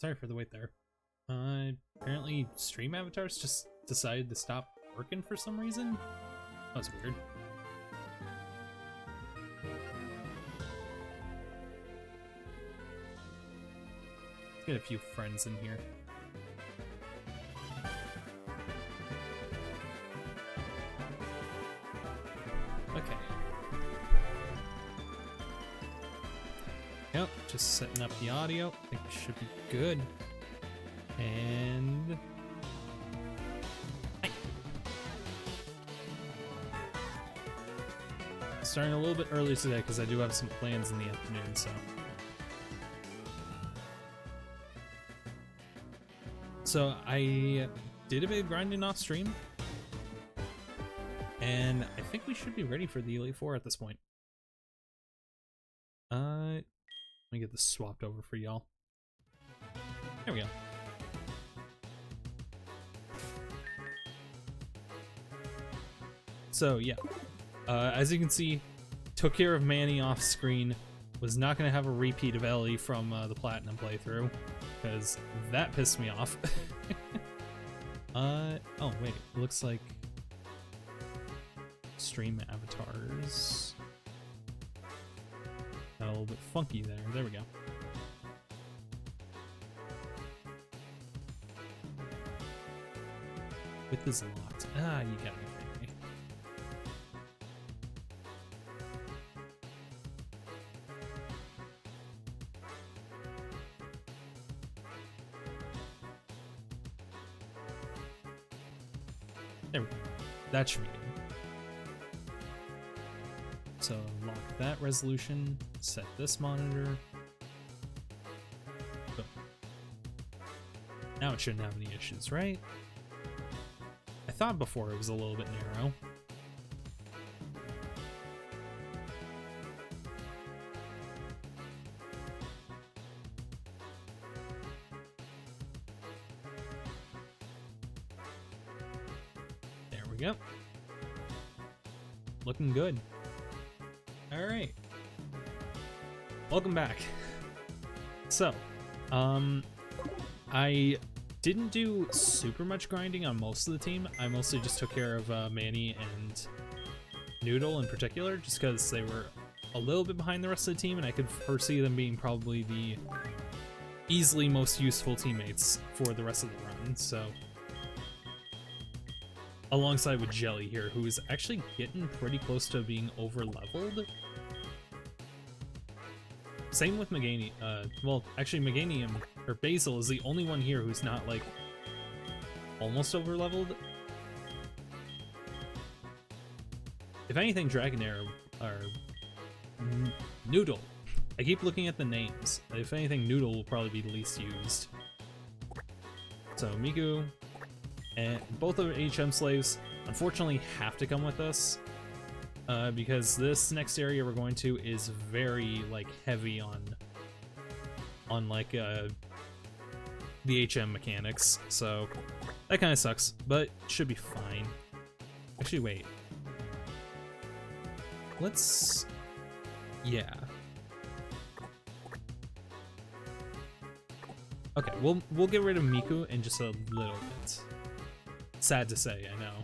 Sorry for the wait there. Apparently stream avatars just decided to stop working for some reason. That was weird. Let's get a few friends in here. Okay. Yep, just setting up the audio. I think we should be good. And... Hi. Starting a little bit early today because I do have some plans in the afternoon, so... So I did a bit of grinding off stream. And I think we should be ready for the Elite Four at this point. Let me get this swapped over for y'all. There we go. So yeah, as you can see, took care of Manny off screen. Was not going to have a repeat of Ellie from the Platinum playthrough, because that pissed me off. Oh wait, it looks like stream avatars. Got a little bit funky there. There we go. With this locked. Ah, you got me. There we go. That should be good. So lock that resolution, set this monitor. Boom. Now it shouldn't have any issues, right? I thought before it was a little bit narrow. There we go. Looking good. All right. Welcome back. So, I didn't do super much grinding on most of the team. I mostly just took care of Manny and Noodle in particular, just because they were a little bit behind the rest of the team, and I could foresee them being probably the easily most useful teammates for the rest of the run. So, alongside with Jelly here, who is actually getting pretty close to being over-leveled. Same with Meganium. Well, actually, Meganium, or Basil, is the only one here who's not, like, almost over-leveled. If anything, Dragonair or Noodle. I keep looking at the names. If anything, Noodle will probably be the least used. So, Miku and both of HM slaves, unfortunately, have to come with us. Because this next area we're going to is very, like, heavy on like, the HM mechanics, so that kind of sucks, but should be fine. Actually, wait. Let's... yeah. Okay, we'll get rid of Miku in just a little bit. Sad to say, I know.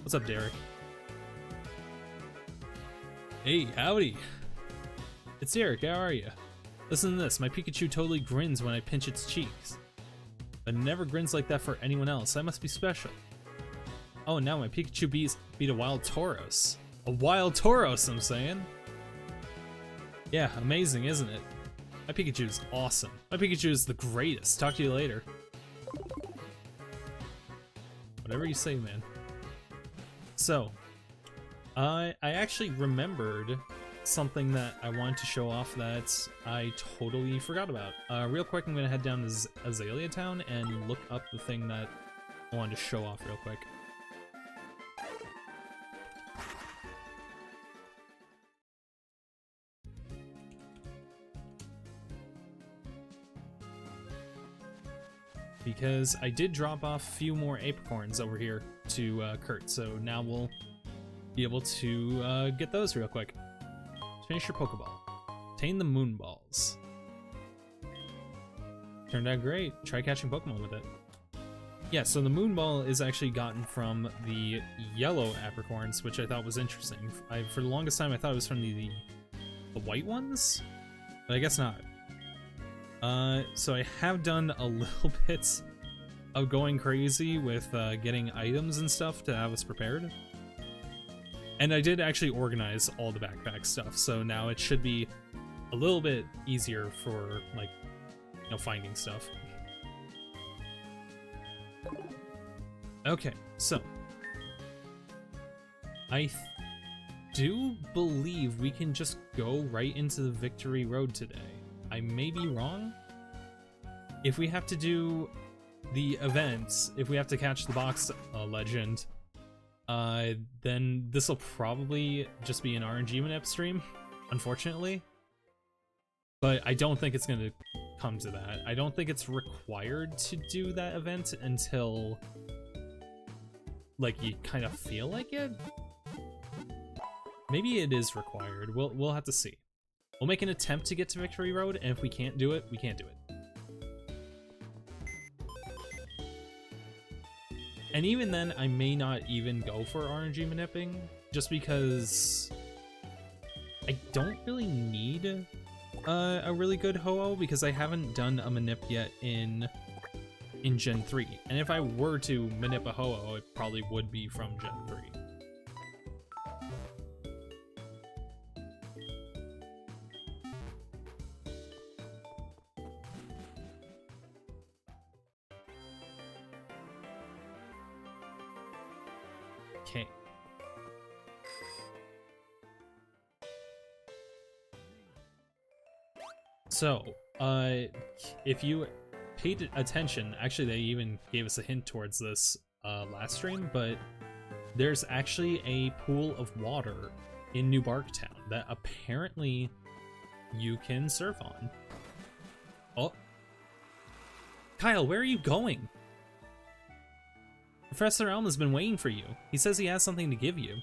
What's up, Derek? Hey, howdy! It's Derek, how are you? Listen to this, my Pikachu totally grins when I pinch its cheeks. But it never grins like that for anyone else, I must be special. Oh, now my Pikachu beat a wild Tauros. A wild Tauros, I'm saying? Yeah, amazing, isn't it? My Pikachu is awesome. My Pikachu is the greatest. Talk to you later. Whatever you say, man. So, I actually remembered something that I wanted to show off that I totally forgot about. Real quick, I'm gonna head down to Azalea Town and look up the thing that I wanted to show off real quick. Because I did drop off a few more apricorns over here to Kurt, so now we'll be able to get those real quick. Finish your Pokeball. Obtain the moon balls. Turned out great. Try catching Pokemon with it. Yeah, so the moon ball is actually gotten from the yellow apricorns, which I thought was interesting. For the longest time, I thought it was from the white ones, but I guess not. So I have done a little bit of going crazy with getting items and stuff to have us prepared. And I did actually organize all the backpack stuff, so now it should be a little bit easier for, like, you know, finding stuff. Okay, so I do believe we can just go right into the Victory Road today. I may be wrong. If we have to do the events, if we have to catch the box legend, then this will probably just be an RNG manip stream, unfortunately. But I don't think it's going to come to that. I don't think it's required to do that event until, like, you kind of feel like it. Maybe it is required. We'll have to see. We'll make an attempt to get to Victory Road, and if we can't do it, we can't do it. And even then, I may not even go for RNG manipping, just because I don't really need a really good Ho-Oh, because I haven't done a manip yet in Gen 3. And if I were to manip a Ho-Oh, it probably would be from Gen 3. Okay. So, if you paid attention, actually they even gave us a hint towards this last stream, but there's actually a pool of water in New Barktown that apparently you can surf on. Oh. Kyle, where are you going? Professor Elm has been waiting for you. He says he has something to give you.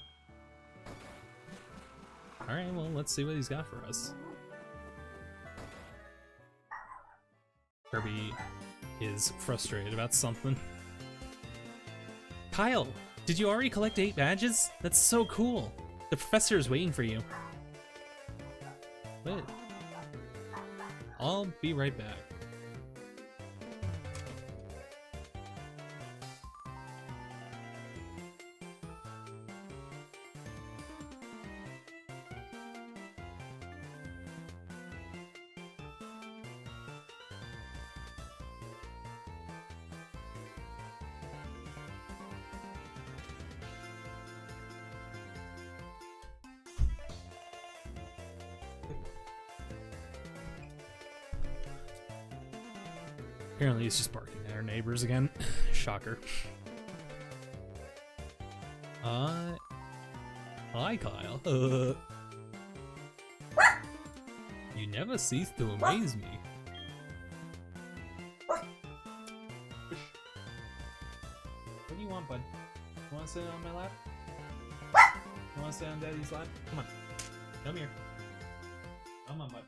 Alright, well, let's see what he's got for us. Kirby is frustrated about something. Kyle, did you already collect 8 badges? That's so cool. The professor is waiting for you. Wait. I'll be right back. Apparently he's just barking at our neighbors again. Shocker. Hi Kyle. You never cease to amaze me. What do you want, bud? You wanna sit on my lap? You wanna sit on Daddy's lap? Come on. Come here. Come on, bud.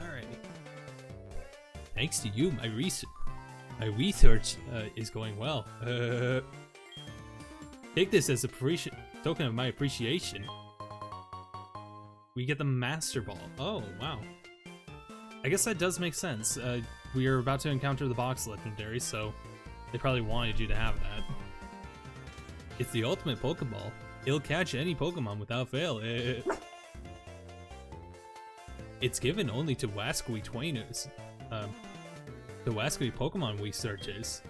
Alrighty. Thanks to you, my research is going well. Take this as a token of my appreciation. We get the Master Ball. Oh, wow. I guess that does make sense. We are about to encounter the box legendary, so they probably wanted you to have that. It's the ultimate Pokeball. It'll catch any Pokemon without fail. It's given only to Wasquitwainers. The Wascally Pokemon researches.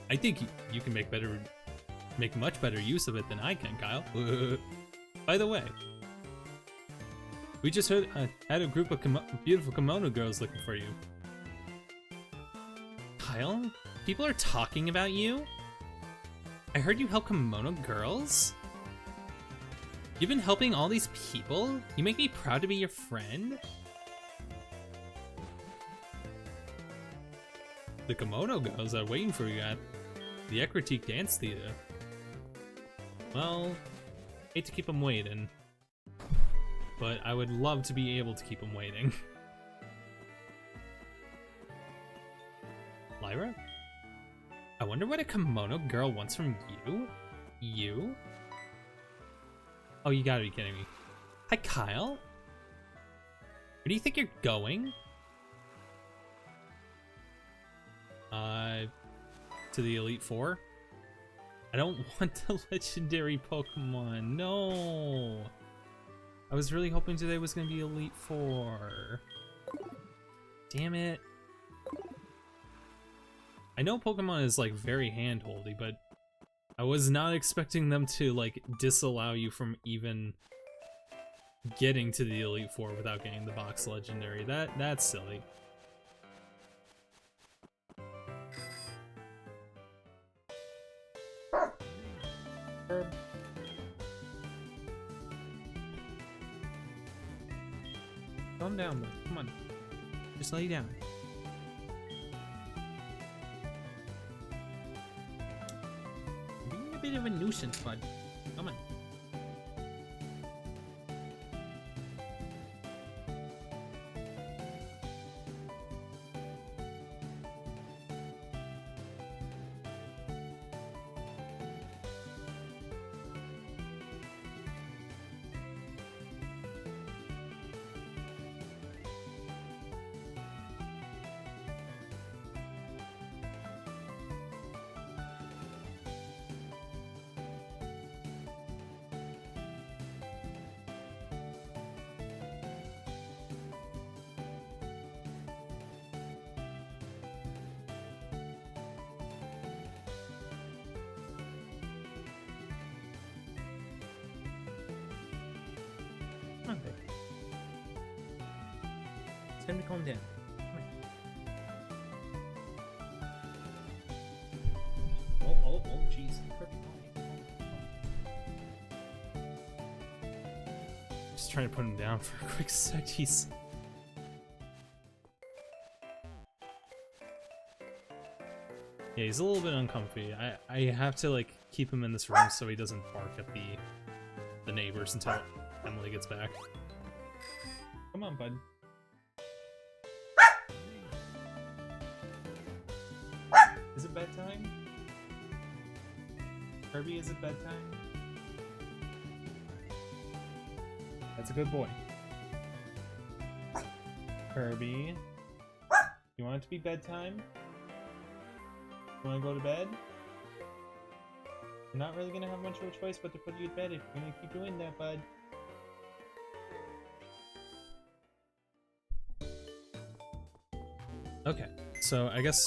I think you can make much better use of it than I can, Kyle. By the way, we just had a group of beautiful kimono girls looking for you. Kyle, people are talking about you? I heard you help kimono girls? You've been helping all these people? You make me proud to be your friend? The kimono girls are waiting for you at the Ekritique Dance Theater. Well, hate to keep them waiting, but I would love to be able to keep them waiting. Lyra? I wonder what a kimono girl wants from you? You? Oh, you gotta be kidding me. Hi, Kyle? Where do you think you're going? To the Elite Four? I don't want the legendary Pokemon, no! I was really hoping today was gonna be Elite Four. Damn it. I know Pokemon is like very handholdy, but I was not expecting them to like disallow you from even getting to the Elite Four without getting the box legendary. That's silly. Calm down, bud. Come on. Just lay down. You're being a bit of a nuisance, bud. Come on. Okay. It's time to calm down. Come on. Oh, jeez. Just trying to put him down for a quick sec. Jeez. Yeah, he's a little bit uncomfy. I have to like keep him in this room so he doesn't bark at the neighbors until Emily gets back. Come on, bud. Is it bedtime? Kirby, is it bedtime? That's a good boy. Kirby, you want it to be bedtime? You want to go to bed? You're not really going to have much of a choice but to put you to bed if you're going to keep doing that, bud. Okay, so I guess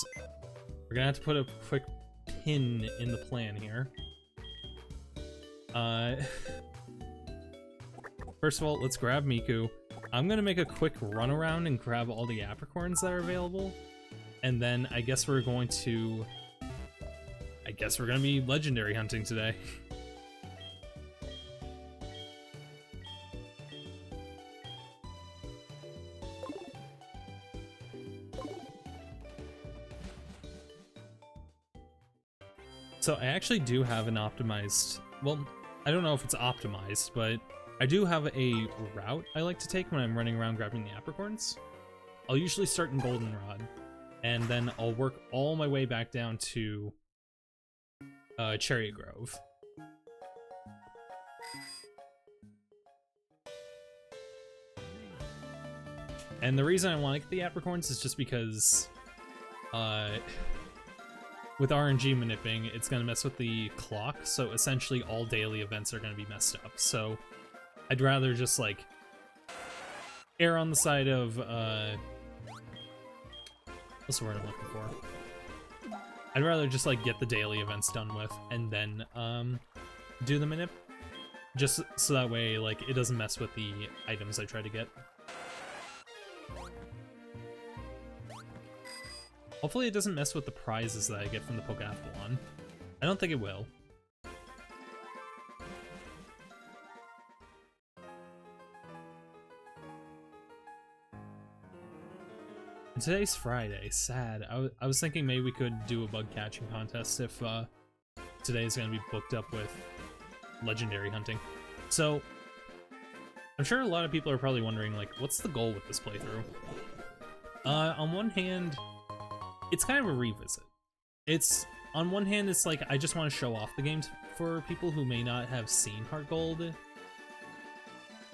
we're gonna have to put a quick pin in the plan here. First of all, let's grab Miku. I'm gonna make a quick run around and grab all the apricorns that are available, and then I guess we're going to... we're gonna be legendary hunting today. So I actually do have an optimized, well, I don't know if it's optimized, but I do have a route I like to take when I'm running around grabbing the apricorns. I'll usually start in Goldenrod, and then I'll work all my way back down to Cherry Grove. And the reason I want to get the apricorns is just because with RNG manipping, it's going to mess with the clock, so essentially all daily events are going to be messed up. So I'd rather just, like, err on the side of What's the word I'm looking for? I'd rather just like get the daily events done with and then do the manip, just so that way like it doesn't mess with the items I try to get. Hopefully it doesn't mess with the prizes that I get from the Pokeathlon. I don't think it will. And today's Friday. Sad. I was thinking maybe we could do a bug catching contest if today's gonna be booked up with legendary hunting. So I'm sure a lot of people are probably wondering like, what's the goal with this playthrough? On one hand, it's kind of a revisit. On one hand, it's like I just want to show off the game for people who may not have seen HeartGold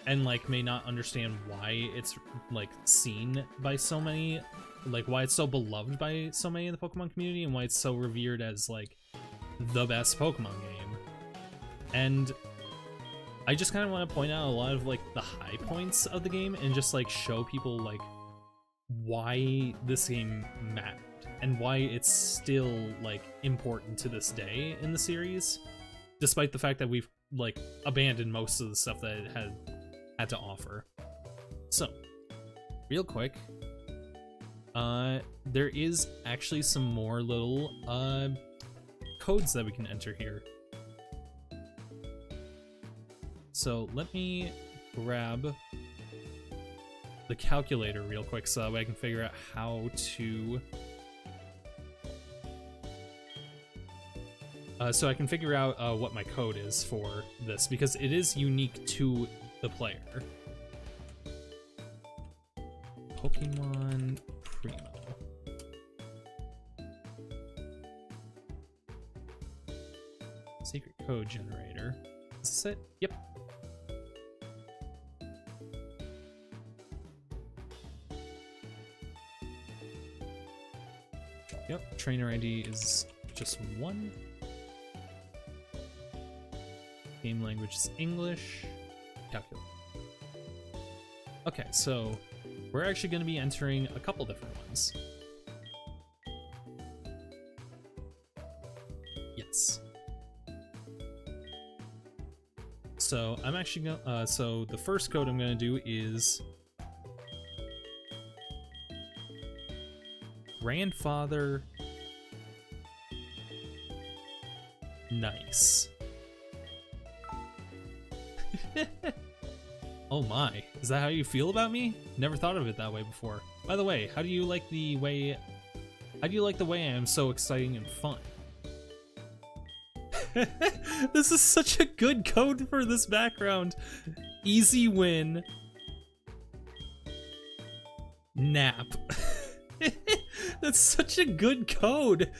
and like may not understand why it's like seen by so many, like why it's so beloved by so many in the Pokemon community and why it's so revered as like the best Pokemon game. And I just kind of want to point out a lot of like the high points of the game and just like show people like why this game mattered and why it's still like important to this day in the series, despite the fact that we've like abandoned most of the stuff that it had to offer. So real quick, there is actually some more little codes that we can enter here. So let me grab the calculator real quick so that way I can figure out how to what my code is for this, because it is unique to the player. Pokemon Primo. Secret code generator. Is this it? Yep. Yep, trainer ID is just 1. Game language is English. Calculate. Okay, so we're actually going to be entering a couple different ones. Yes. So I'm actually going. So the first code I'm going to do is grandfather. Nice. Oh my, is that how you feel about me? Never thought of it that way before. By the way, how do you like the way I am so exciting and fun? This is such a good code for this background. Easy win. Nap. That's such a good code.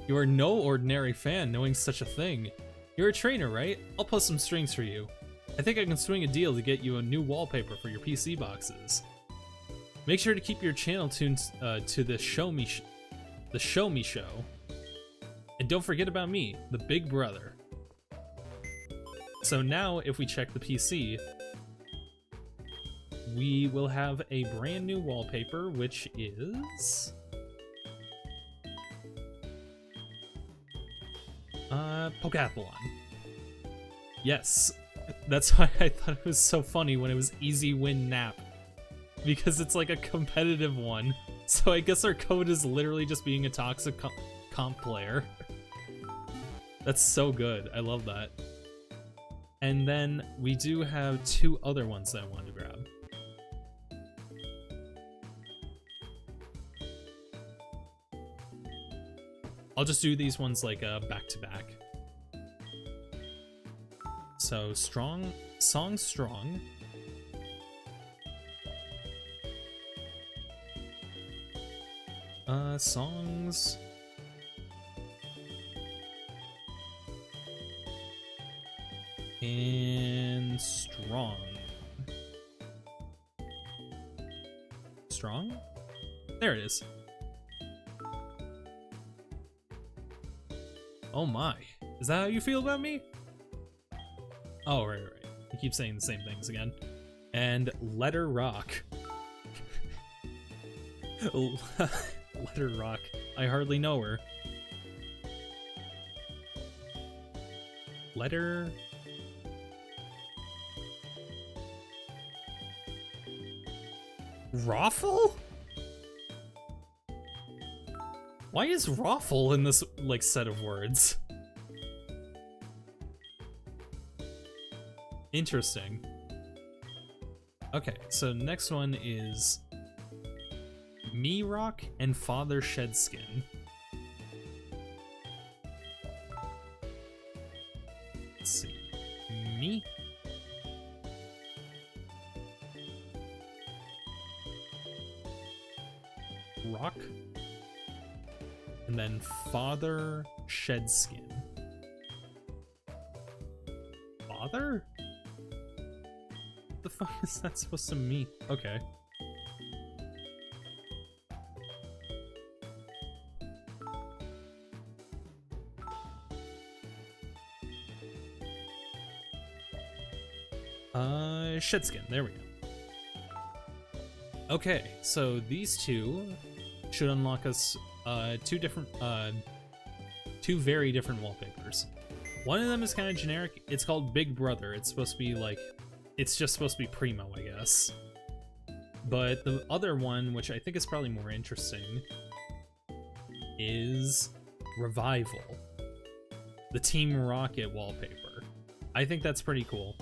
You are no ordinary fan knowing such a thing. You're a trainer, right? I'll post some strings for you. I think I can swing a deal to get you a new wallpaper for your PC boxes. Make sure to keep your channel tuned to the Show Me Show. And don't forget about me, the big brother. So now if we check the PC, we will have a brand new wallpaper, which is Pokeathlon. Yes, that's why I thought it was so funny when it was easy win nap, because it's like a competitive one. So I guess our code is literally just being a toxic comp player. That's so good. I love that. And then we do have 2 other ones that I wanted to grab. I'll just do these ones like back to back. So song strong. Songs. And strong. Strong? There it is. Oh my. Is that how you feel about me? Oh, right. You keep saying the same things again. And Letter Rock. Letter Rock. I hardly know her. Letter... Raffle? Why is Raffle in this, like, set of words? Interesting. Okay, so next one is Me Rock and Father Shedskin. Let's see. Me. Rock. And then Father Shedskin. Father? What the fuck is that supposed to mean? Okay. Shedskin, there we go. Okay, so these two should unlock us two very different wallpapers. One of them is kind of generic. It's called Big Brother. It's supposed to be like, it's just supposed to be primo, I guess. But the other one, which I think is probably more interesting, is Revival, the Team Rocket wallpaper. I think that's pretty cool.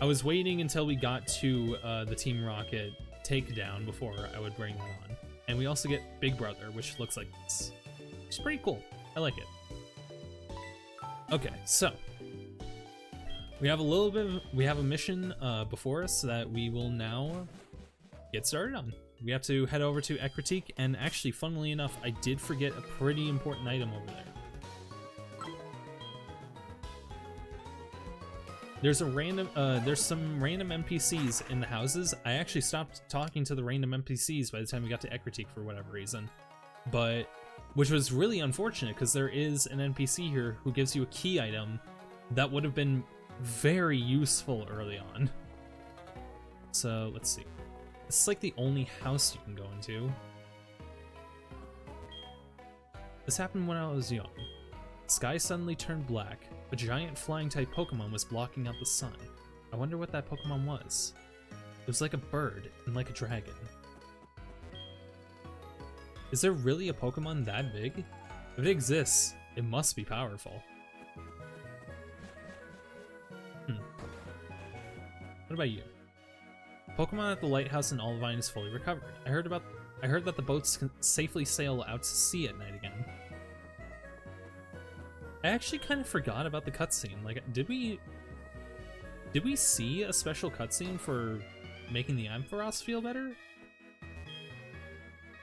I was waiting until we got to the Team Rocket takedown before I would bring that on. And we also get Big Brother, which looks like this. It's pretty cool. I like it. Okay, so we have a mission before us that we will now get started on. We have to head over to Ekritik, and actually, funnily enough, I did forget a pretty important item over there. There's some random NPCs in the houses. I actually stopped talking to the random NPCs by the time we got to Ekritik for whatever reason, but which was really unfortunate because there is an NPC here who gives you a key item that would have been very useful early on. So let's see. This is like the only house you can go into. This happened when I was young. The sky suddenly turned black. A giant flying type Pokemon was blocking out the sun. I wonder what that Pokemon was. It was like a bird and like a dragon. Is there really a Pokemon that big? If it exists, it must be powerful. What about you? Pokemon at the lighthouse in Olivine is fully recovered. I heard that the boats can safely sail out to sea at night again. I actually kind of forgot about the cutscene. Like, did we see a special cutscene for making the Ampharos feel better?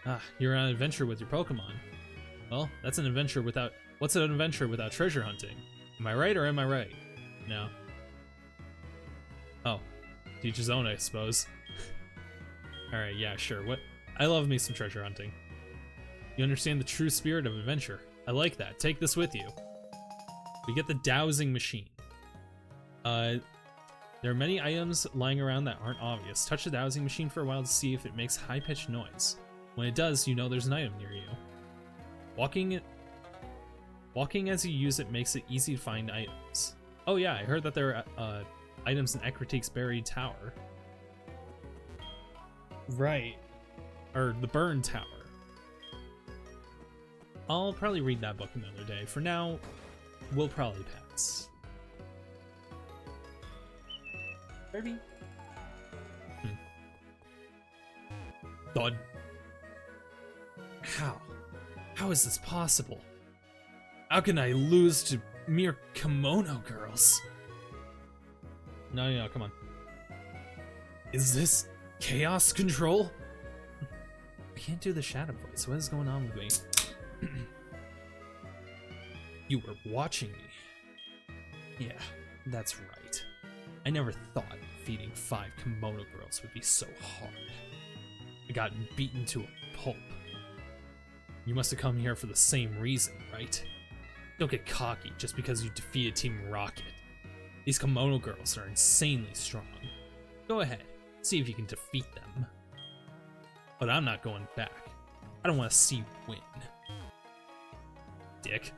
Ah, you're on an adventure with your Pokemon. Well, that's an adventure without... What's an adventure without treasure hunting? Am I right or am I right? No. Oh. To each his own, I suppose. Alright, yeah, sure. What? I love me some treasure hunting. You understand the true spirit of adventure. I like that. Take this with you. We get the dowsing machine. There are many items lying around that aren't obvious. Touch the dowsing machine for a while to see if it makes high-pitched noise. When it does, you know there's an item near you. Walking as you use it makes it easy to find items. Oh yeah, I heard that there are items in Ekritik's buried tower. Right. Or the burned tower. I'll probably read that book another day. For now, we'll probably pass. Kirby? Thud. How is this possible? How can I lose to mere kimono girls? No, come on. Is this chaos control? I can't do the shadow voice. What is going on with me? You were watching me. Yeah, that's right. I never thought feeding 5 kimono girls would be so hard. I got beaten to a pulp. You must have come here for the same reason, right? Don't get cocky just because you defeated Team Rocket. These kimono girls are insanely strong. Go ahead, see if you can defeat them. But I'm not going back. I don't want to see you win. Dick.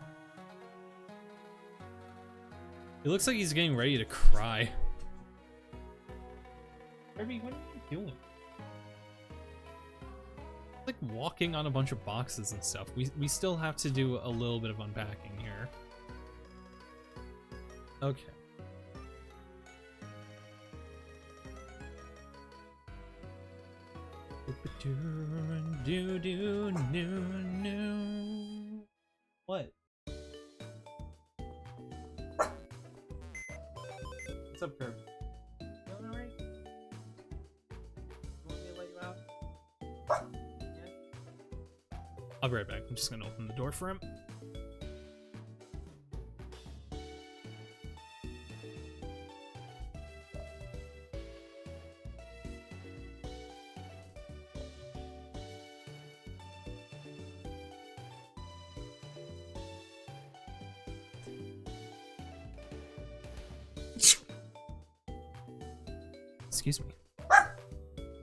It looks like he's getting ready to cry. Kirby, what are you doing? Like walking on a bunch of boxes and stuff. We still have to do a little bit of unpacking here. Okay. What? What's up, Kirby? You doing alright? You want me to let you out? Yeah? I'll be right back. I'm just gonna open the door for him. Excuse me.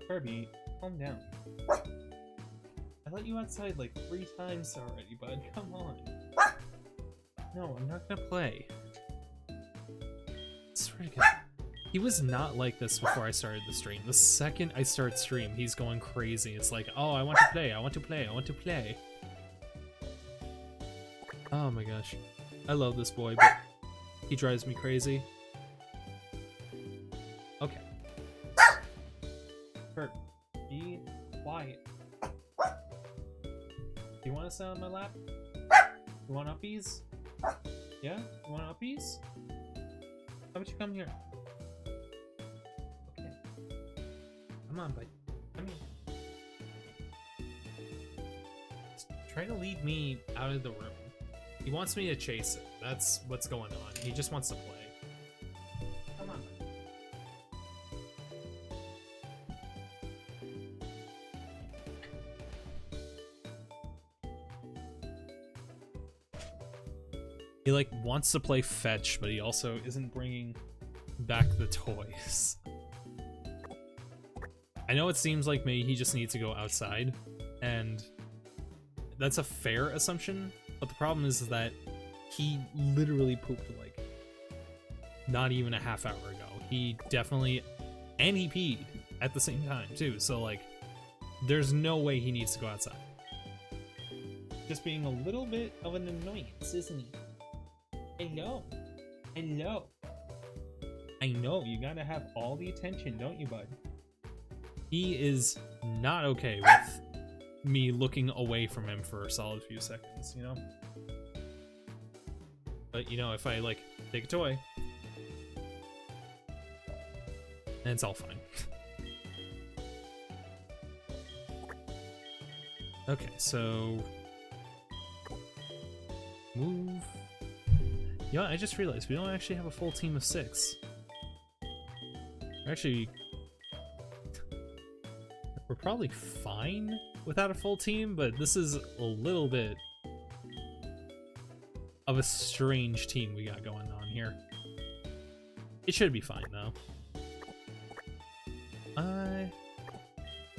Kirby, calm down. I let you outside like 3 times already, bud. Come on. No, I'm not gonna play. I swear to God. He was not like this before I started the stream. The second I start stream, he's going crazy. It's like, oh, I want to play, I want to play, I want to play. Oh my gosh. I love this boy, but he drives me crazy. Okay. Kurt, be quiet. Do you want to sit on my lap? You want uppies? Yeah? You want uppies? How about you come here? Okay. Come on, buddy. Come here. He's trying to lead me out of the room. He wants me to chase it. That's what's going on. He just wants to play. Come on, buddy. He like wants to play fetch, but he also isn't bringing back the toys. I know it seems like maybe he just needs to go outside, and that's a fair assumption, but the problem is that he literally pooped like not even a half hour ago. He definitely, and he peed at the same time too, so like there's no way he needs to go outside. Just being a little bit of an annoyance, isn't he? Hello. Hello. I know, you gotta have all the attention, don't you, bud? He is not okay with me looking away from him for a solid few seconds, you know? But, you know, if I, like, take a toy, then it's all fine. Okay, so... move... Yeah, I just realized we don't actually have a full team of 6. Actually, we're probably fine without a full team, but this is a little bit of a strange team we got going on here. It should be fine though.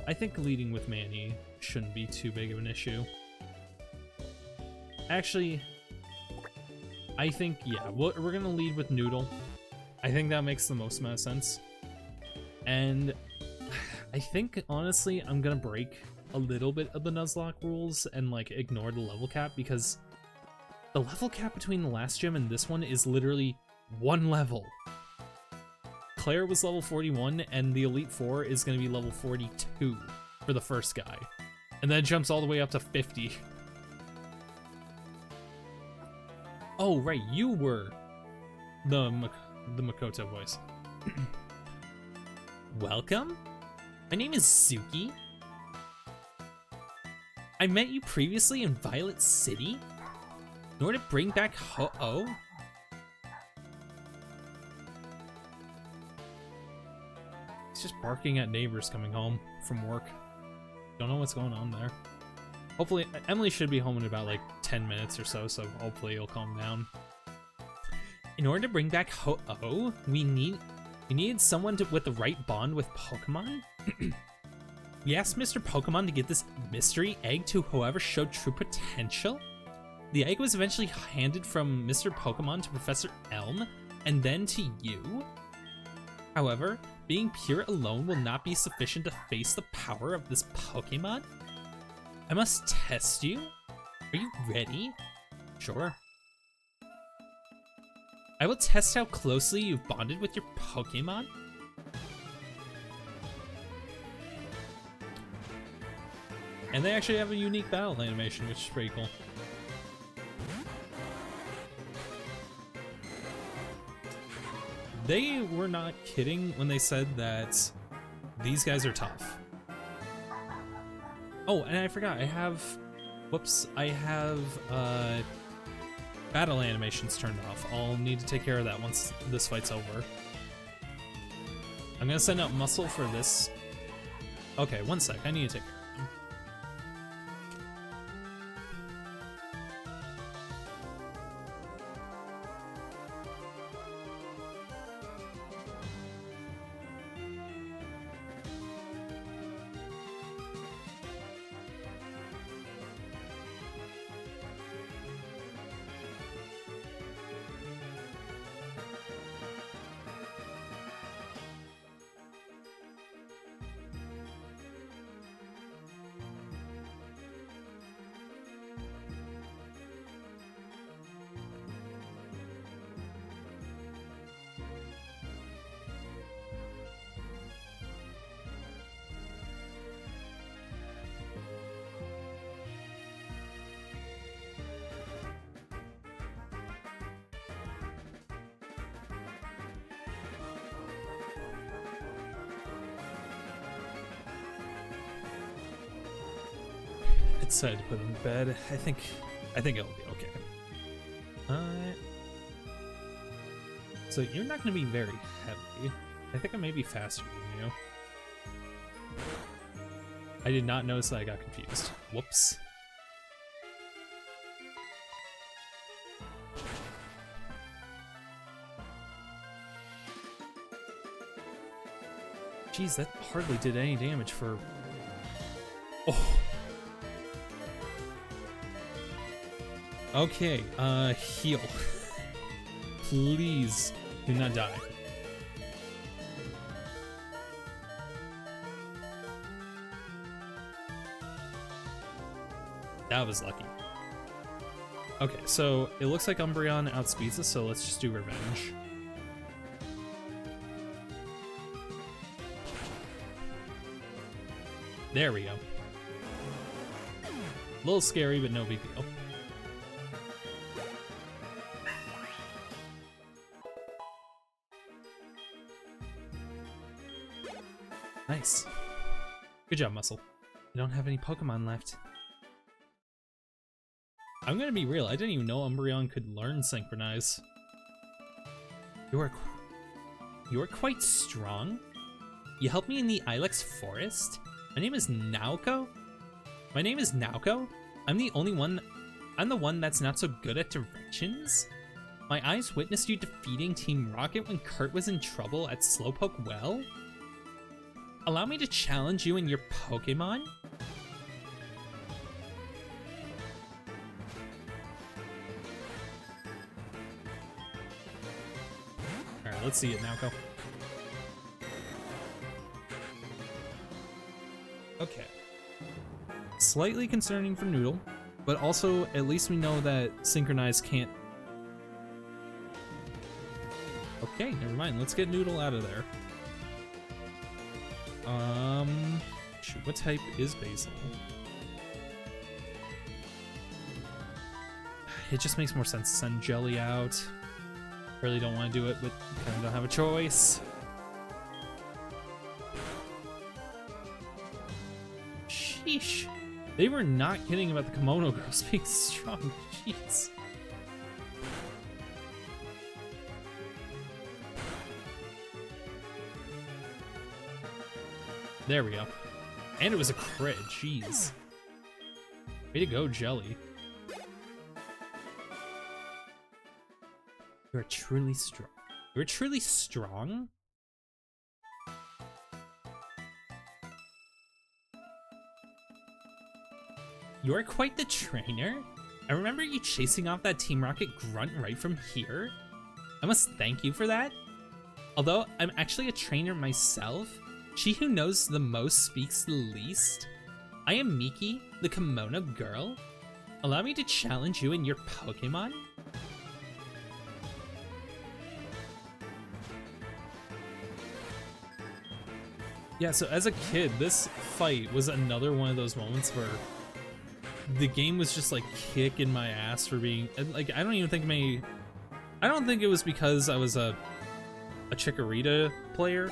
I think leading with Manny shouldn't be too big of an issue. Actually, I think, yeah, we're gonna lead with Noodle. I think that makes the most amount of sense. And I think, honestly, I'm gonna break a little bit of the Nuzlocke rules and, like, ignore the level cap, because the level cap between the last gym and this one is literally 1 level. Claire was level 41, and the Elite Four is gonna be level 42 for the first guy. And then it jumps all the way up to 50. Oh, right, you were the Makoto voice. Welcome? My name is Suki. I met you previously in Violet City in order to bring back Ho-Oh. He's just barking at neighbors coming home from work. Don't know what's going on there. Hopefully, Emily should be home in about like 10 minutes or so, so hopefully it'll calm down. In order to bring back Ho-Oh, we needed someone with the right bond with Pokemon. We asked Mr. Pokemon to give this mystery egg to whoever showed true potential. The egg was eventually handed from Mr. Pokemon to Professor Elm, and then to you. However, being pure alone will not be sufficient to face the power of this Pokemon. I must test you. Are you ready? Sure. I will test how closely you've bonded with your Pokemon. And they actually have a unique battle animation, which is pretty cool. They were not kidding when they said that these guys are tough. Oh, and I forgot, I have battle animations turned off. I'll need to take care of that once this fight's over. I'm gonna send out Muscle for this. Okay, one sec, I need to take care of them. Decided to put him to bed. I think it'll be okay. So you're not going to be very heavy. I think I may be faster than you. I did not notice that I got confused. Whoops. Jeez, that hardly did any damage for... Oh. Okay, heal. Please do not die. That was lucky. Okay, so it looks like Umbreon outspeeds us, so let's just do revenge. There we go. A little scary, but no big deal. Nice. Good job, Muscle. I don't have any Pokemon left. I'm gonna be real, I didn't even know Umbreon could learn Synchronize. You are quite strong. You helped me in the Ilex Forest? My name is Naoko? I'm the one that's not so good at directions? My eyes witnessed you defeating Team Rocket when Kurt was in trouble at Slowpoke Well? Allow me to challenge you and your Pokemon? Alright, let's see it, Naoko. Okay. Slightly concerning for Noodle, but also at least we know that Synchronize can't... Okay, never mind. Let's get Noodle out of there. Shoot, what type is Basil? It just makes more sense to send Jelly out. Really don't want to do it, but kind of don't have a choice. Sheesh. They were not kidding about the kimono girls being strong. Jeez. There we go. And it was a crit, jeez. Way to go, Jelly. You are truly strong. You are truly strong? You are quite the trainer. I remember you chasing off that Team Rocket grunt right from here. I must thank you for that. Although I'm actually a trainer myself, she who knows the most speaks the least. I am Miki, the kimono girl. Allow me to challenge you in your Pokemon? Yeah, so as a kid, this fight was another one of those moments where the game was just like kicking my ass for being like, I don't think it was because I was a Chikorita player.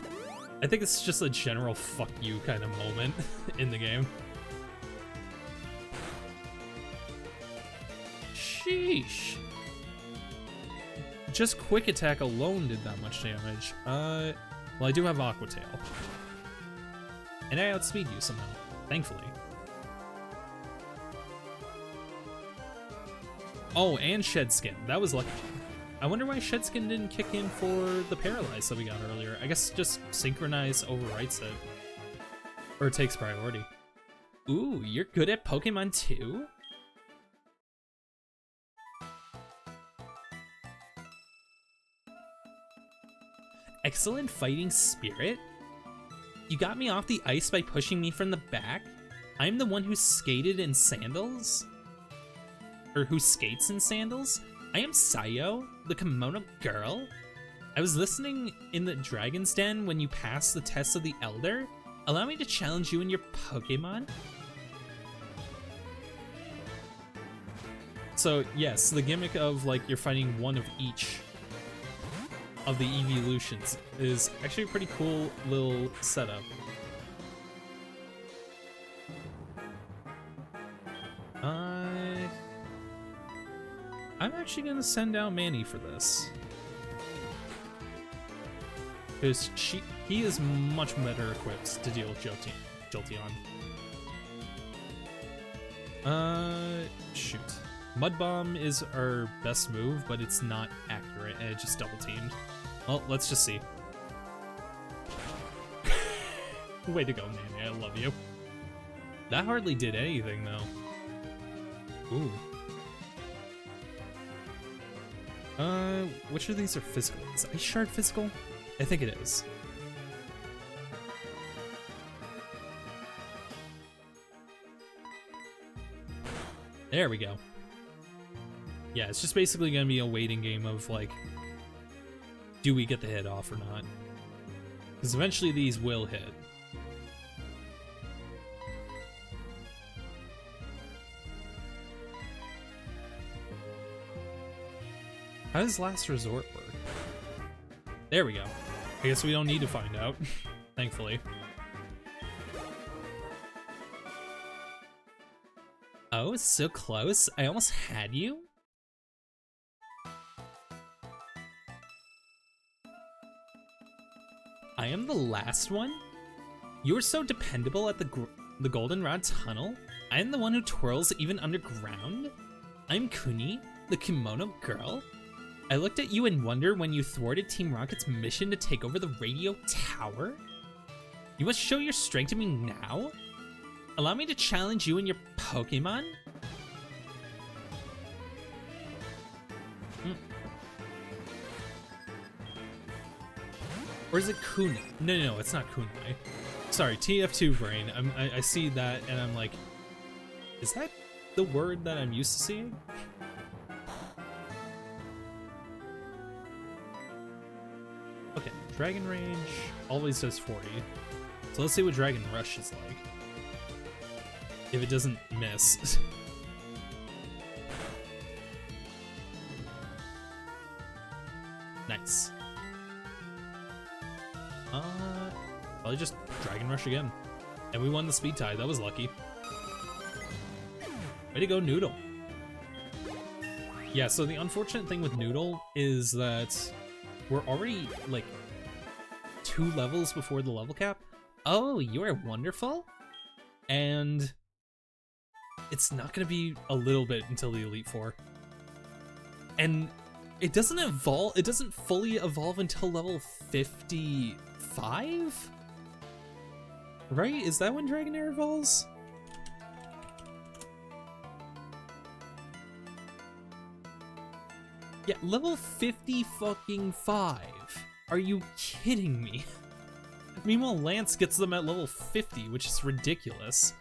I think it's just a general fuck you kind of moment in the game. Sheesh. Just quick attack alone did that much damage. Well, I do have Aqua Tail. And I outspeed you somehow, thankfully. Oh, and Shed Skin. That was lucky. I wonder why Shed Skin didn't kick in for the Paralyze that we got earlier. I guess just Synchronize overwrites it. Or takes priority. Ooh, you're good at Pokemon too? Excellent fighting spirit? You got me off the ice by pushing me from the back? I'm the one who skated in sandals? Or who skates in sandals? I am Sayo, the kimono girl. I was listening in the Dragon's Den when you passed the test of the Elder. Allow me to challenge you in your Pokemon? So yes, the gimmick of like you're fighting one of each of the evolutions is actually a pretty cool little setup. I'm actually gonna send out Manny for this. Because he is much better equipped to deal with Jolteon. Shoot. Mud Bomb is our best move, but it's not accurate, and it just double teamed. Well, let's just see. Way to go, Manny, I love you. That hardly did anything, though. Ooh. Which of these are physical? Is Ice Shard physical? I think it is. There we go. Yeah, it's just basically gonna be a waiting game of like, do we get the hit off or not? Because eventually these will hit. How does Last Resort work? There we go. I guess we don't need to find out, thankfully. Oh, so close. I almost had you? I am the last one? You are so dependable at the Goldenrod Tunnel? I am the one who twirls even underground? I'm Kuni, the kimono girl? I looked at you in wonder when you thwarted Team Rocket's mission to take over the radio tower? You must show your strength to me now? Allow me to challenge you in your Pokemon? Or is it Kunai? No, it's not Kunai. Sorry, TF2 brain. I see that and I'm like, is that the word that I'm used to seeing? Okay, Dragon Range always does 40. So let's see what Dragon Rush is like. If it doesn't miss. Nice. Probably just Dragon Rush again. And we won the speed tie, that was lucky. Way to go, Noodle. Yeah, so the unfortunate thing with Noodle is that we're already, like, 2 levels before the level cap. Oh, you are wonderful? And it's not gonna be a little bit until the Elite Four. And It doesn't evolve, it doesn't fully evolve until level 55? Right? Is that when Dragonair evolves? Yeah, level 50 fucking 5. Are you kidding me? Meanwhile, Lance gets them at level 50, which is ridiculous.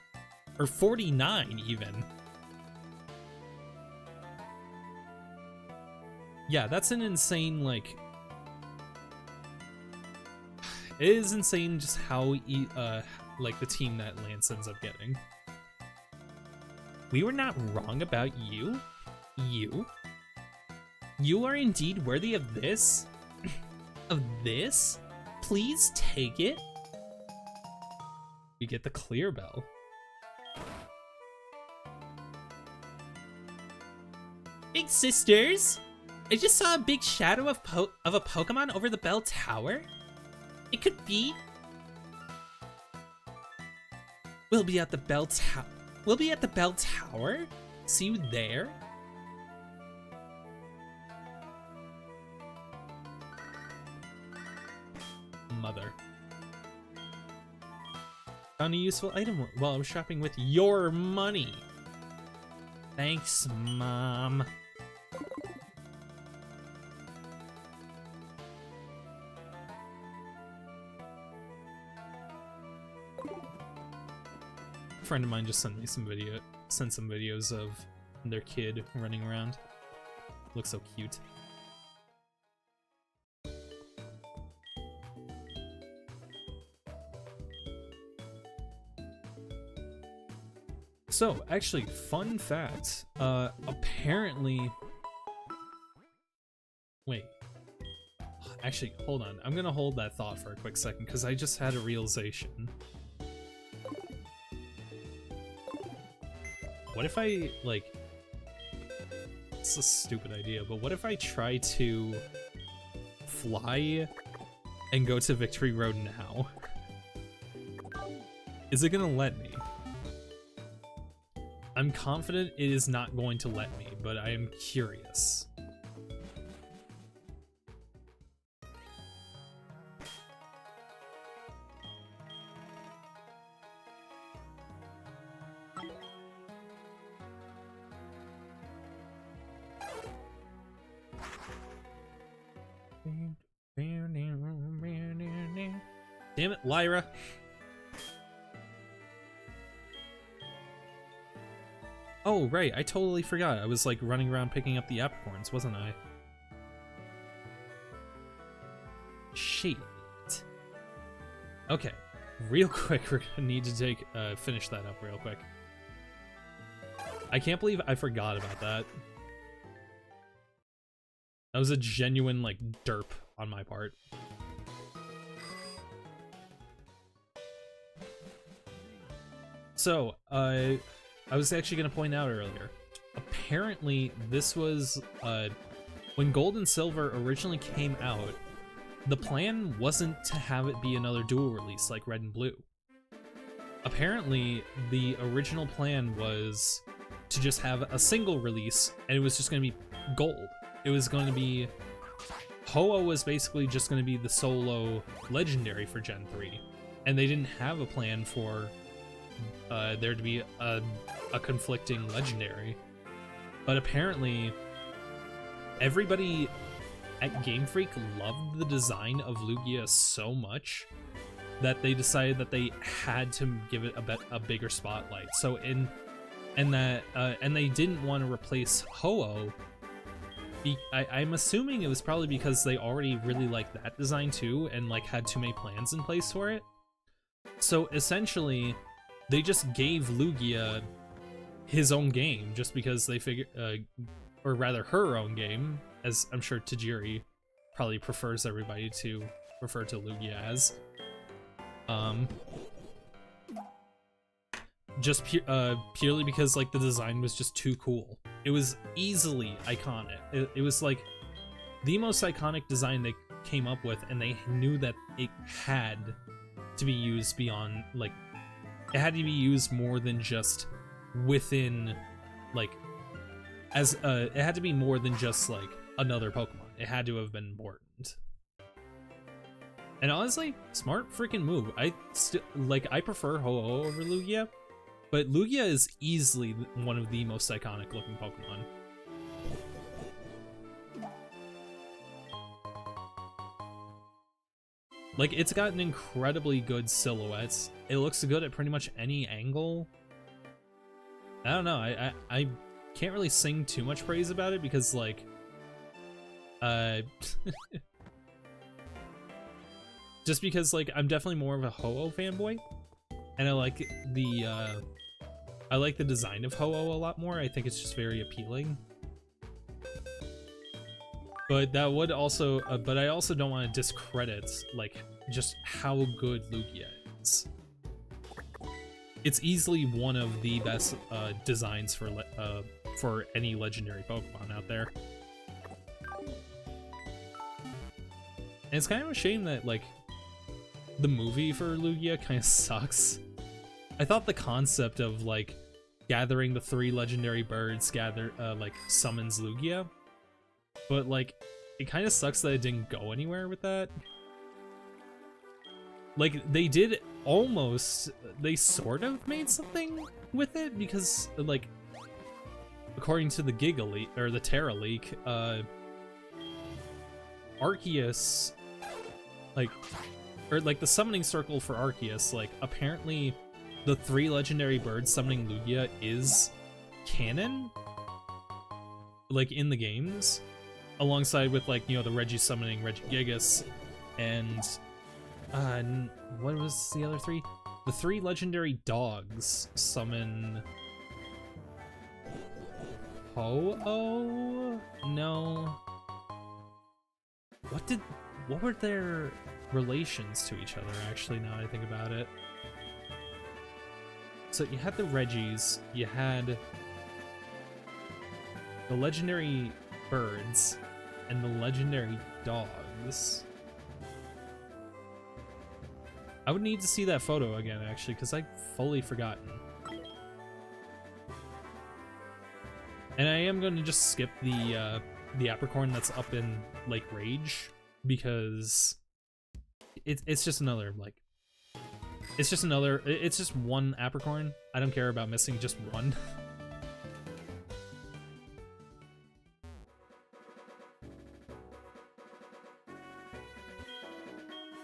Or 49 even. Yeah, that's an insane, like... It is insane just how, like, the team that Lance ends up getting. We were not wrong about you. You are indeed worthy of this? Of this? Please take it. You get the clear bell. Big sisters! I just saw a big shadow of a Pokemon over the bell tower. It could be. We'll be at the bell tower. See you there. Mother. Found a useful item while I was shopping with your money. Thanks, Mom. A friend of mine just sent some videos of their kid running around. Looks so cute. So, actually, fun fact, apparently... Wait. Actually, hold on. I'm gonna hold that thought for a quick second, because I just had a realization. What if I, like... It's a stupid idea, but what if I try to fly and go to Victory Road now? Is it gonna let me? I'm confident it is not going to let me, but I am curious. Damn it, Lyra. Oh, right, I totally forgot. I was, like, running around picking up the apricorns, wasn't I? Shit. Okay, real quick, we're gonna need to finish that up real quick. I can't believe I forgot about that. That was a genuine, like, derp on my part. So, I was actually going to point out earlier, apparently this was, when Gold and Silver originally came out, the plan wasn't to have it be another dual release like Red and Blue. Apparently, the original plan was to just have a single release, and it was just going to be Gold. It was going to be... Ho-Oh was basically just going to be the solo legendary for Gen 3, and they didn't have a plan for there to be a conflicting legendary. But apparently everybody at Game Freak loved the design of Lugia so much that they decided that they had to give it a bigger spotlight. So and they didn't want to replace Ho-Oh. I'm assuming it was probably because they already really liked that design too and like had too many plans in place for it. So essentially they just gave Lugia his own game just because they figured, or rather her own game, as I'm sure Tajiri probably prefers everybody to refer to Lugia as. Just purely because like the design was just too cool. It was easily iconic. It was like the most iconic design they came up with, and they knew that it had to be used beyond, like, it had to be used more than just within, like, as it had to be more than just like another Pokemon. It had to have been important. And honestly, smart freaking move. I prefer Ho-Oh over Lugia, but Lugia is easily one of the most iconic looking Pokemon. Like, it's got an incredibly good silhouette. It looks good at pretty much any angle. I don't know, I can't really sing too much praise about it because, like, just because, like, I'm definitely more of a Ho-Oh fanboy, and I like the design of Ho-Oh a lot more. I think it's just very appealing. But that would also, but I also don't want to discredit, like, just how good Lugia is. It's easily one of the best designs for any legendary Pokemon out there. And it's kind of a shame that, like, the movie for Lugia kind of sucks. I thought the concept of, like, gathering the 3 legendary birds like, summons Lugia. But, like, it kind of sucks that it didn't go anywhere with that. Like, they did almost, they sort of made something with it because, like, according to the Giga leak, or the Terra leak, Arceus, like, or like the summoning circle for Arceus, like, apparently the 3 legendary birds summoning Lugia is canon, like, in the games, alongside with, like, you know, the Reggie summoning Regigigas, and what was the other 3? The 3 legendary dogs summon Ho-Oh? No. What were their relations to each other, actually, now that I think about it? So you had the Reggies, you had the legendary birds, and the legendary dogs. I would need to see that photo again, actually, because I've fully forgotten. And I am going to just skip the Apricorn that's up in Lake Rage, because it's just another, like, it's just one Apricorn. I don't care about missing just one.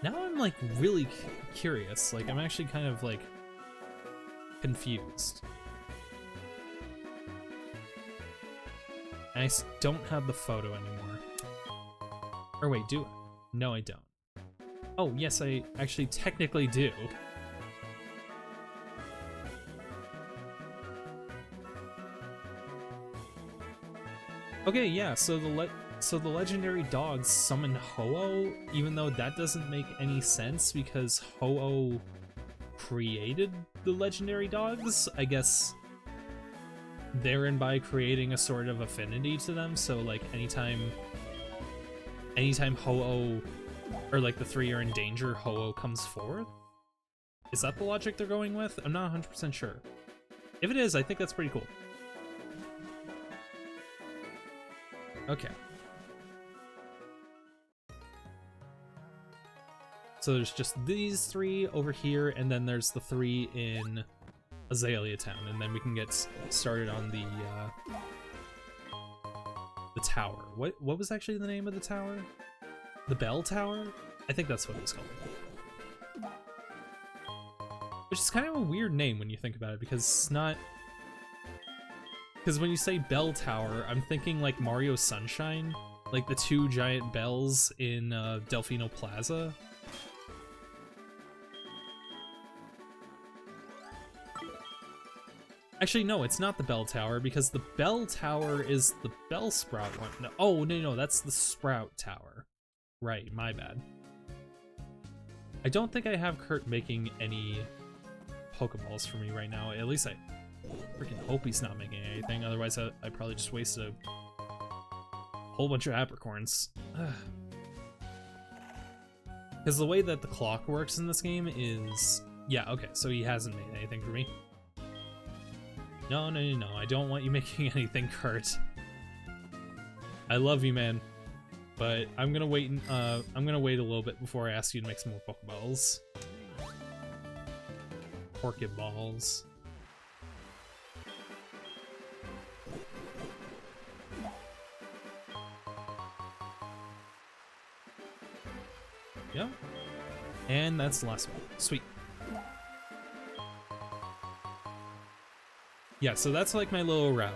Now I'm, like, really curious. Like, I'm actually kind of, like, confused. And I don't have the photo anymore. Or wait, do I? No, I don't. Oh, yes, I actually technically do. Okay, yeah, so the legendary dogs summon Ho-Oh, even though that doesn't make any sense because Ho-Oh created the legendary dogs. I guess therein by creating a sort of affinity to them, so, like, anytime Ho-Oh, or, like, the 3 are in danger, Ho-Oh comes forth? Is that the logic they're going with? I'm not 100% sure. If it is, I think that's pretty cool. Okay. So there's just these 3 over here, and then there's the 3 in Azalea Town, and then we can get started on the tower. What was actually the name of the tower? The Bell Tower? I think that's what it was called. Which is kind of a weird name when you think about it, because it's not... Because when you say Bell Tower, I'm thinking like Mario Sunshine, like the 2 giant bells in Delfino Plaza. Actually, no, it's not the Bell Tower, because the Bell Tower is the Bellsprout one. No, oh, no, that's the Sprout Tower. Right, my bad. I don't think I have Kurt making any Pokeballs for me right now. At least I freaking hope he's not making anything, otherwise I probably just wasted a whole bunch of Apricorns. Because the way that the clock works in this game is... Yeah, okay, so he hasn't made anything for me. No, I don't want you making anything, Kurt. I love you, man. But I'm gonna wait. I'm gonna wait a little bit before I ask you to make some more Pokeballs. Orchid balls. Yeah. And that's the last one. Sweet. Yeah, so that's like my little route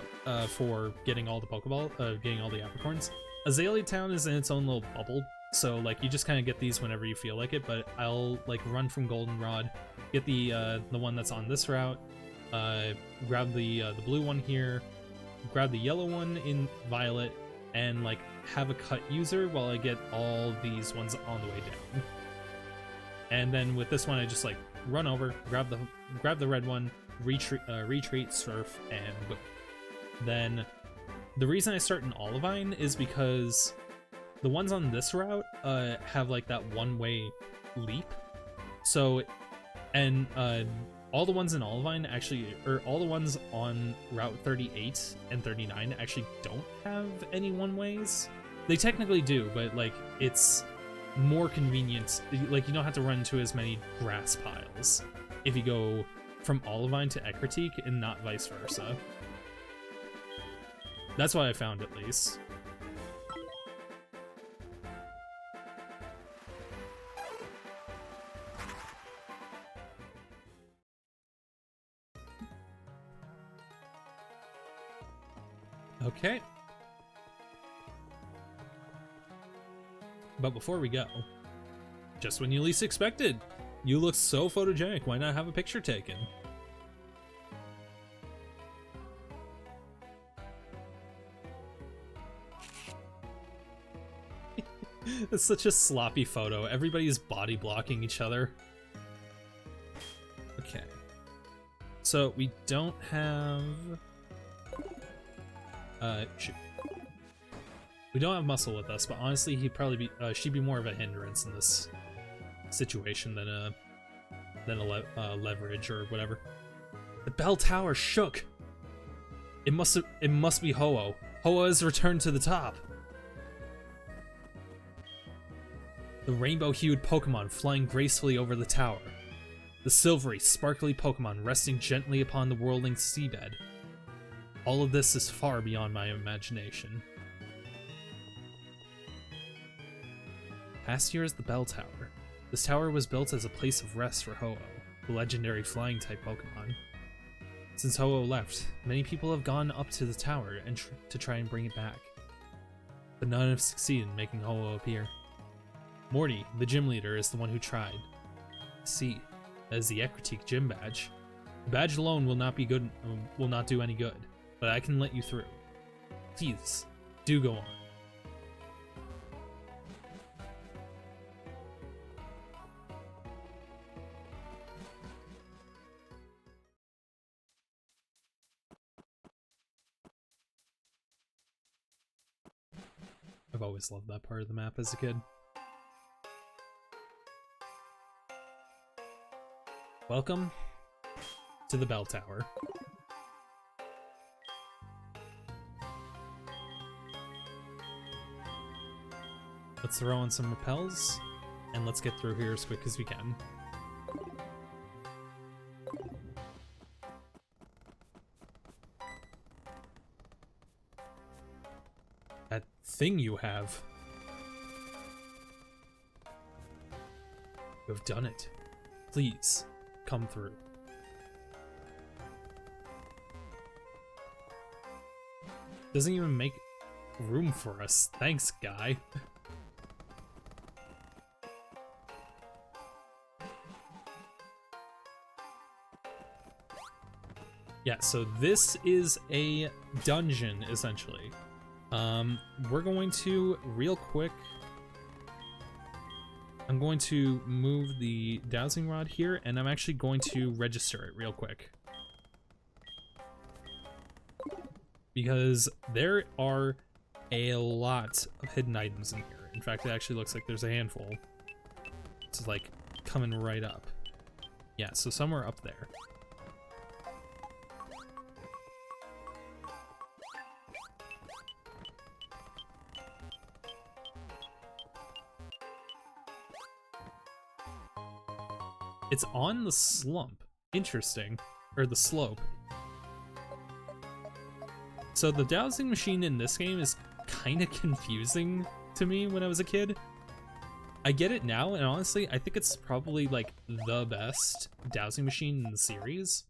for getting all the getting all the apricorns. Azalea Town is in its own little bubble, so like you just kind of get these whenever you feel like it. But I'll like run from Goldenrod, get the one that's on this route, grab the blue one here, grab the yellow one in Violet, and like have a cut user while I get all these ones on the way down. And then with this one, I just like run over, grab the red one, retreat, surf, and boom. Then the reason I start in Olivine is because the ones on this route have like that one-way leap. So, and all the ones in Olivine actually, or all the ones on Route 38 and 39 actually don't have any one-ways. They technically do, but like it's more convenient. Like you don't have to run into as many grass piles if you go from Olivine to Ecruteak and not vice versa. That's what I found, at least. Okay. But before we go, just when you least expected, you look so photogenic, why not have a picture taken? It's such a sloppy photo. Everybody's body blocking each other. Okay. So we don't have... shoot. We don't have Muscle with us, but honestly, he'd probably be... she'd be more of a hindrance in this situation than a leverage or whatever. The bell tower shook. It must be Ho-Oh. Ho-Oh has returned to the top. The rainbow-hued Pokemon flying gracefully over the tower. The silvery, sparkly Pokemon resting gently upon the whirling seabed. All of this is far beyond my imagination. Past here is the Bell Tower. This tower was built as a place of rest for Ho-Oh, the legendary flying-type Pokemon. Since Ho-Oh left, many people have gone up to the tower and to try and bring it back. But none have succeeded in making Ho-Oh appear. Morty, the gym leader, is the one who tried. See, that is the Ecruteak gym badge. The badge alone will not do any good, but I can let you through. Please, do go on. I've always loved that part of the map as a kid. Welcome to the Bell Tower. Let's throw on some repels, and let's get through here as quick as we can. That thing you have. You have done it. Please, come through. Doesn't even make room for us. Thanks, guy. Yeah, so this is a dungeon, essentially. We're going to, real quick, I'm going to move the dowsing rod here, and I'm actually going to register it real quick. Because there are a lot of hidden items in here. In fact, it actually looks like there's a handful. It's like coming right up. Yeah, so somewhere up there. It's on the slump. Interesting. Or the slope. So the dowsing machine in this game is kind of confusing to me when I was a kid. I get it now, and honestly, I think it's probably like the best dowsing machine in the series.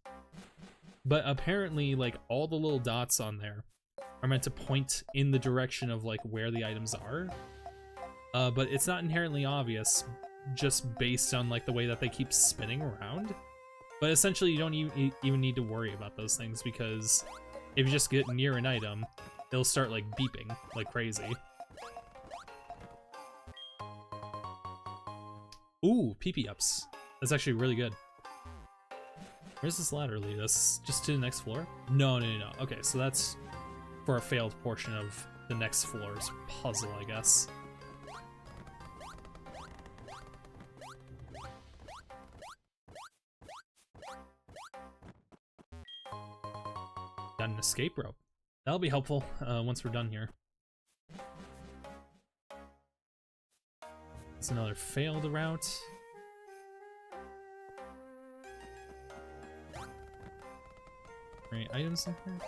But apparently, like, all the little dots on there are meant to point in the direction of like where the items are. But it's not inherently obvious just based on like the way that they keep spinning around. But essentially, you don't even need to worry about those things, because if you just get near an item, it'll start like beeping like crazy. Ooh, PP ups. That's actually really good. Where's this ladder lead us? Just to the next floor? No. Okay, so that's for a failed portion of the next floor's puzzle, I guess. Got an escape rope. That'll be helpful once we're done here. It's another failed route. Any items in here?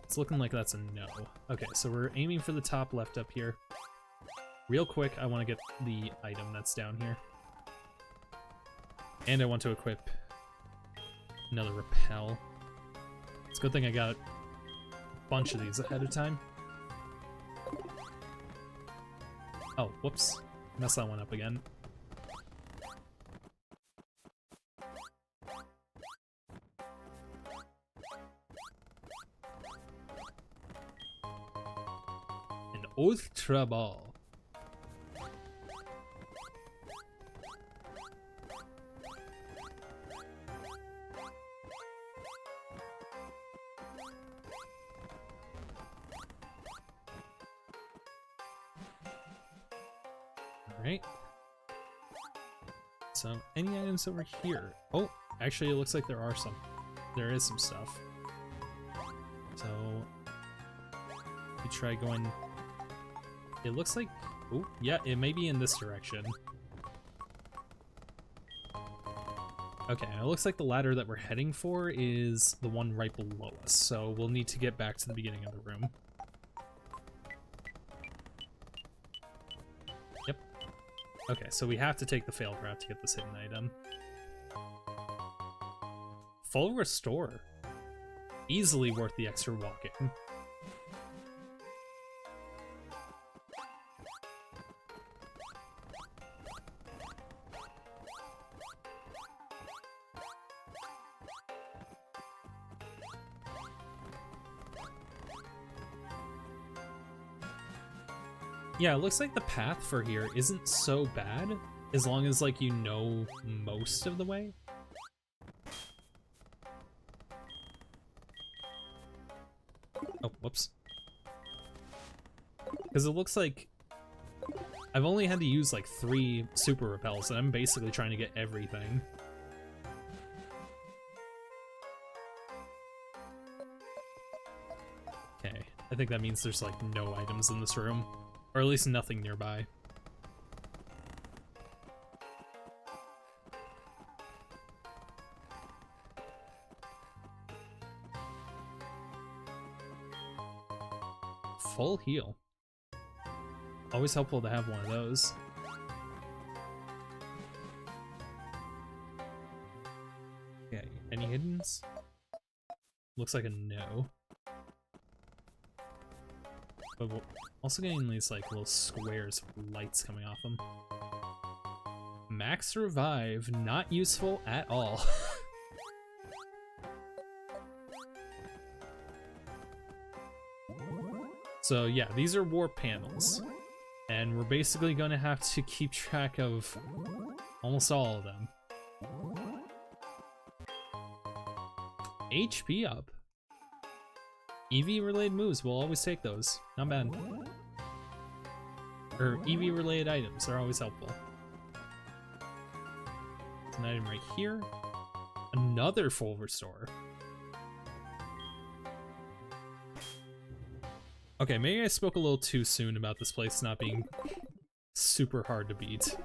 It's looking like that's a no. Okay, so we're aiming for the top left up here. Real quick, I want to get the item that's down here. And I want to equip another repel. It's a good thing I got a bunch of these ahead of time. Oh, whoops. Messed that one up again. An Ultra Ball. Alright. So, any items over here? Oh, actually it looks like there are some. There is some stuff. So, we try going... It looks like... Oh, yeah, it may be in this direction. Okay, it looks like the ladder that we're heading for is the one right below us, so we'll need to get back to the beginning of the room. Yep. Okay, so we have to take the failed route to get this hidden item. Full restore. Easily worth the extra walking. Yeah, it looks like the path for here isn't so bad, as long as, like, you know most of the way. Oh, whoops. Because it looks like I've only had to use, like, 3 super repels, and I'm basically trying to get everything. Okay, I think that means there's, like, no items in this room. Or at least nothing nearby. Full heal. Always helpful to have one of those. Okay, any hiddens? Looks like a no. But we're also getting these like little squares of lights coming off them. Max revive, not useful at all. So yeah, these are warp panels, and we're basically gonna have to keep track of almost all of them. HP up. EV related moves, we'll always take those. Not bad. Or EV related items are always helpful. There's an item right here. Another full restore. Okay, maybe I spoke a little too soon about this place not being super hard to beat.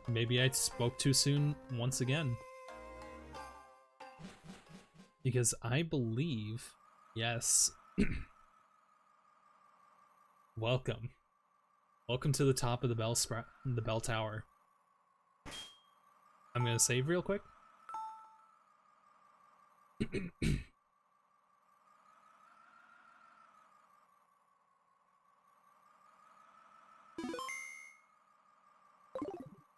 maybe I spoke too soon once again. Because I believe, yes. Welcome. Welcome to the top of the bell tower. I'm gonna save real quick.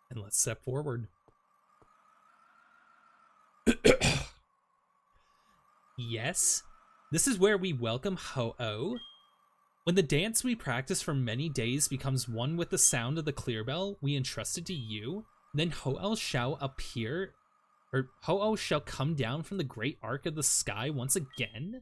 And let's step forward. Yes, this is where we welcome Ho-Oh. When the dance we practiced for many days becomes one with the sound of the clear bell we entrusted to you, then Ho-Oh shall appear, or Ho-Oh shall come down from the great arc of the sky once again?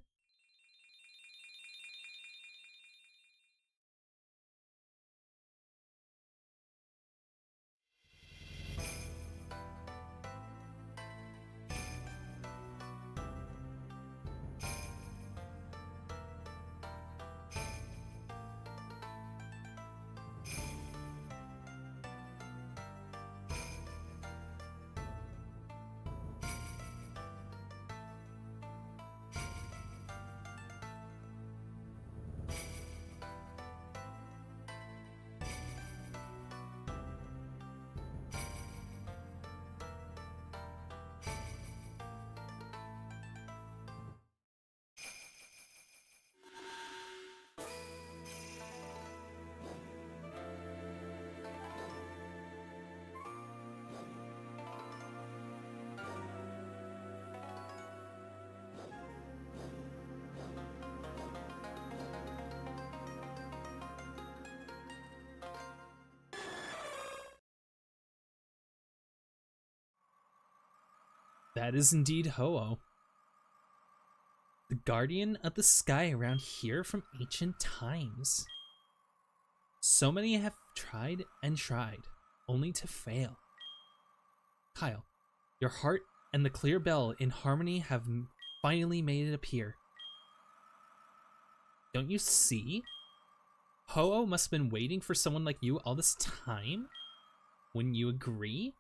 That is indeed Ho-Oh, the guardian of the sky around here from ancient times. So many have tried and tried, only to fail. Kyle, your heart and the clear bell in harmony have finally made it appear. Don't you see? Ho-Oh must have been waiting for someone like you all this time? Wouldn't you agree?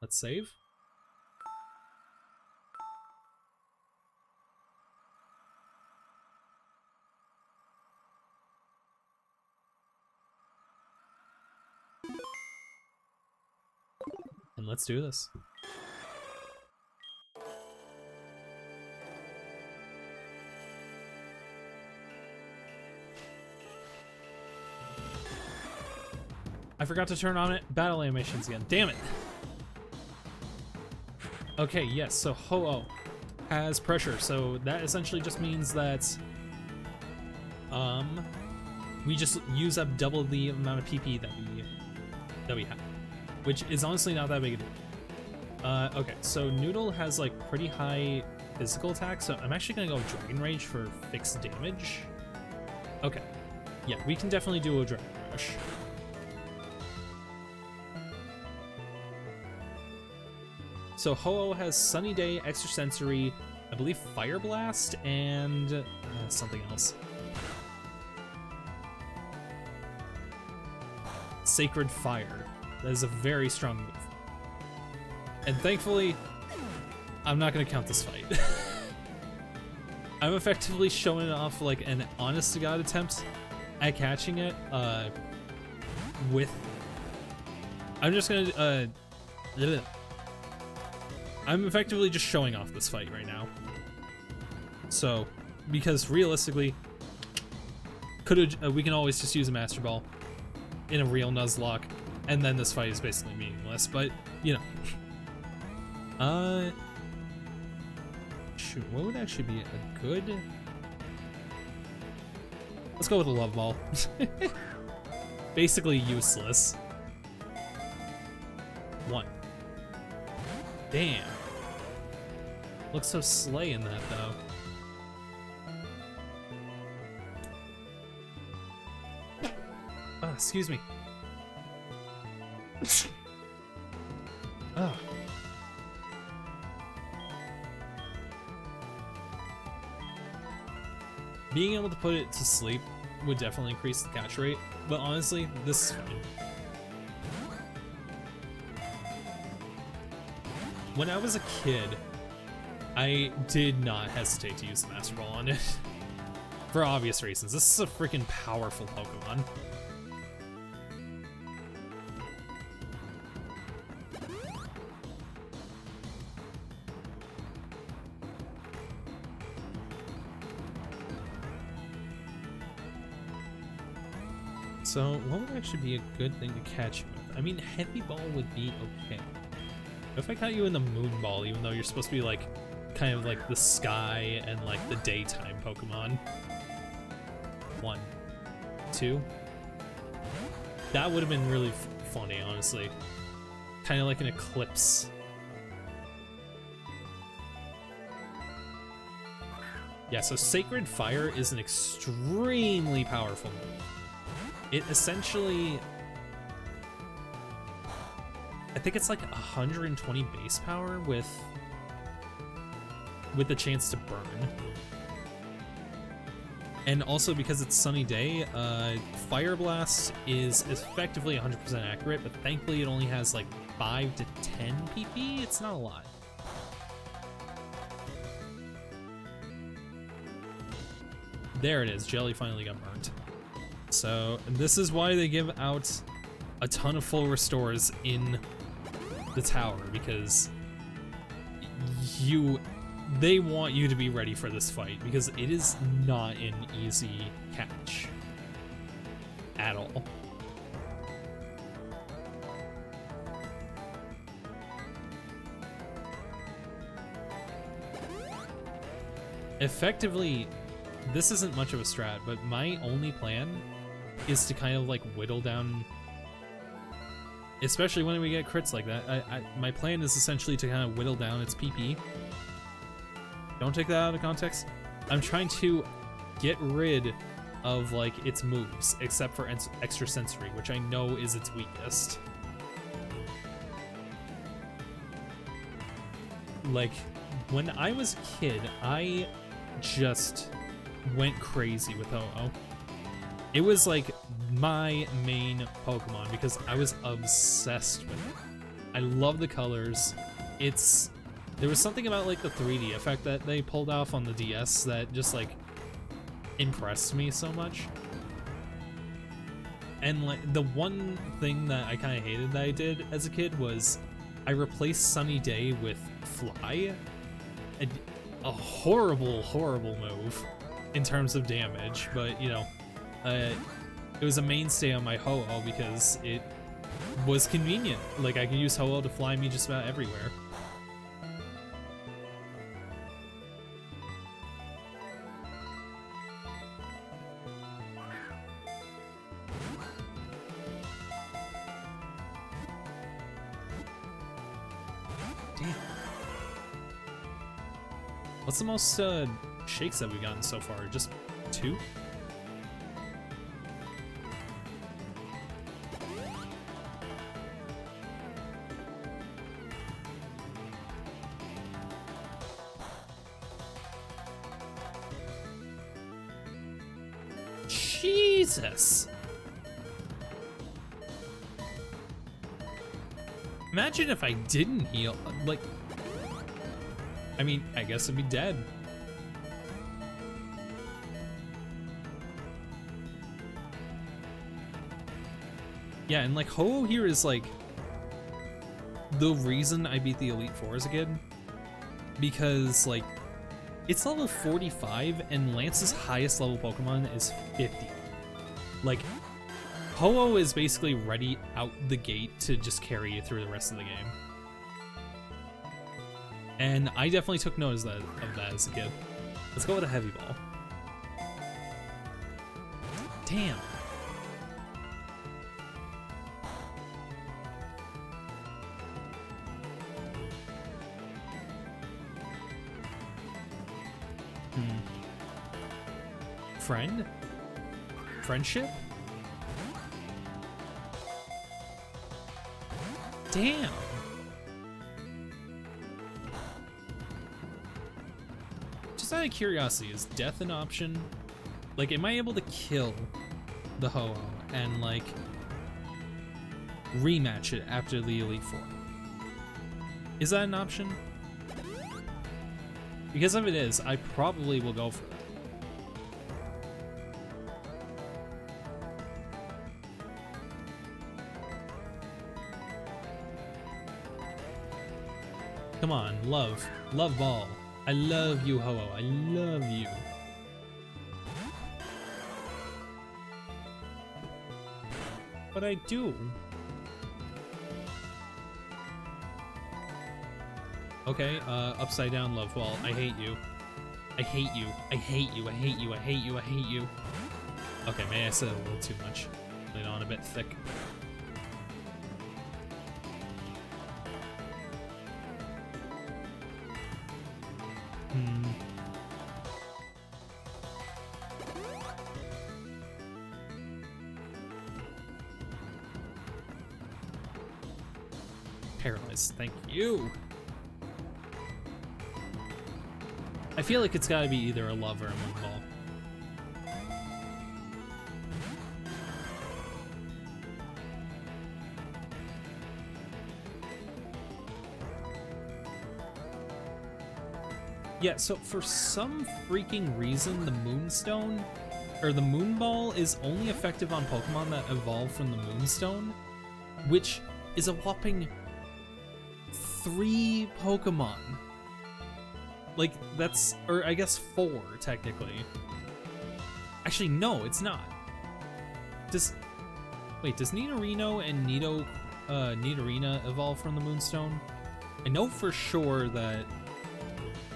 Let's save. And let's do this. I forgot to turn on it. Battle animations again. Damn it. Okay, yes, so Ho-Oh has pressure, so that essentially just means that we just use up double the amount of PP that we have, which is honestly not that big a deal. Okay, so Noodle has like pretty high physical attack, so I'm actually gonna go Dragon Rage for fixed damage. Okay, yeah, we can definitely do a Dragon Rush. So Ho-Oh has Sunny Day, Extrasensory, I believe Fire Blast, and something else. Sacred Fire. That is a very strong move. And thankfully, I'm not going to count this fight. I'm effectively showing off like an honest-to-God attempt at catching it with... I'm just going to... I'm effectively just showing off this fight right now. So, because realistically, we can always just use a Master Ball in a real Nuzlocke, and then this fight is basically meaningless, but, you know. Shoot, what would actually be a good... Let's go with a Love Ball. Basically useless. 1. Damn. Looks so slay in that, though. Oh, excuse me. Oh. Being able to put it to sleep would definitely increase the catch rate, but honestly, this is fine. When I was a kid, I did not hesitate to use the Master Ball on it. For obvious reasons. This is a freaking powerful Pokemon. So, what would actually be a good thing to catch you with? I mean, Heavy Ball would be okay. If I caught you in the Moon Ball, even though you're supposed to be like, kind of like the sky and like the daytime Pokemon. 1, 2. That would have been really funny, honestly. Kind of like an eclipse. Yeah, so Sacred Fire is an extremely powerful move. It essentially, I think it's like 120 base power with the chance to burn. And also because it's Sunny Day, Fire Blast is effectively 100% accurate, but thankfully it only has like 5 to 10 PP. It's not a lot. There it is. Jelly finally got burnt. So this is why they give out a ton of full restores in the tower, because they want you to be ready for this fight, because it is not an easy catch at all. Effectively, this isn't much of a strat, but my only plan is to kind of like whittle down, especially when we get crits like that. My plan is essentially to kind of whittle down its PP. Don't take that out of context. I'm trying to get rid of like its moves, except for extra sensory, which I know is its weakest. Like, when I was a kid, I just went crazy with Ho-Oh. It was like my main Pokemon because I was obsessed with it. I love the colors. There was something about like the 3D effect that they pulled off on the DS that just like impressed me so much. And like the one thing that I kind of hated that I did as a kid was I replaced Sunny Day with Fly. A horrible, horrible move in terms of damage, but you know, it was a mainstay on my Ho-Oh because it was convenient. Like I could use Ho-Oh to fly me just about everywhere. Damn. What's the most shakes that we've gotten so far? Just 2? Jesus! Imagine if I didn't heal, like, I mean, I guess I'd be dead. Yeah, and like Ho-Oh here is like the reason I beat the Elite Four as a kid, because like it's level 45 and Lance's highest level Pokemon is 50. Like Ho-Oh is basically ready out the gate to just carry you through the rest of the game. And I definitely took notice of that as a kid. Let's go with a Heavy Ball. Damn. Friend? Friendship? Damn. Just out of curiosity, is death an option Like, am I able to kill the Ho-Oh and, like, rematch it after the Elite Four? Is that an option? Because if it is, I probably will go for that. Come on, love. Love ball. I love you, Ho-Oh. I love you. But I do. Okay, upside down love ball. I hate you. I hate you. I hate you. I hate you. I hate you. I hate you. Okay, maybe I said a little too much. Laid on a bit thick. Paralyzed, thank you. I feel like it's gotta be either a love or a moon ball. Yeah, so for some freaking reason, the Moonstone, or the Moon Ball, is only effective on Pokemon that evolve from the Moonstone, which is a whopping 3 Pokemon. Like, that's, or I guess 4, technically. Actually, no, it's not. Wait, does Nidorino and Nidorina evolve from the Moonstone? I know for sure that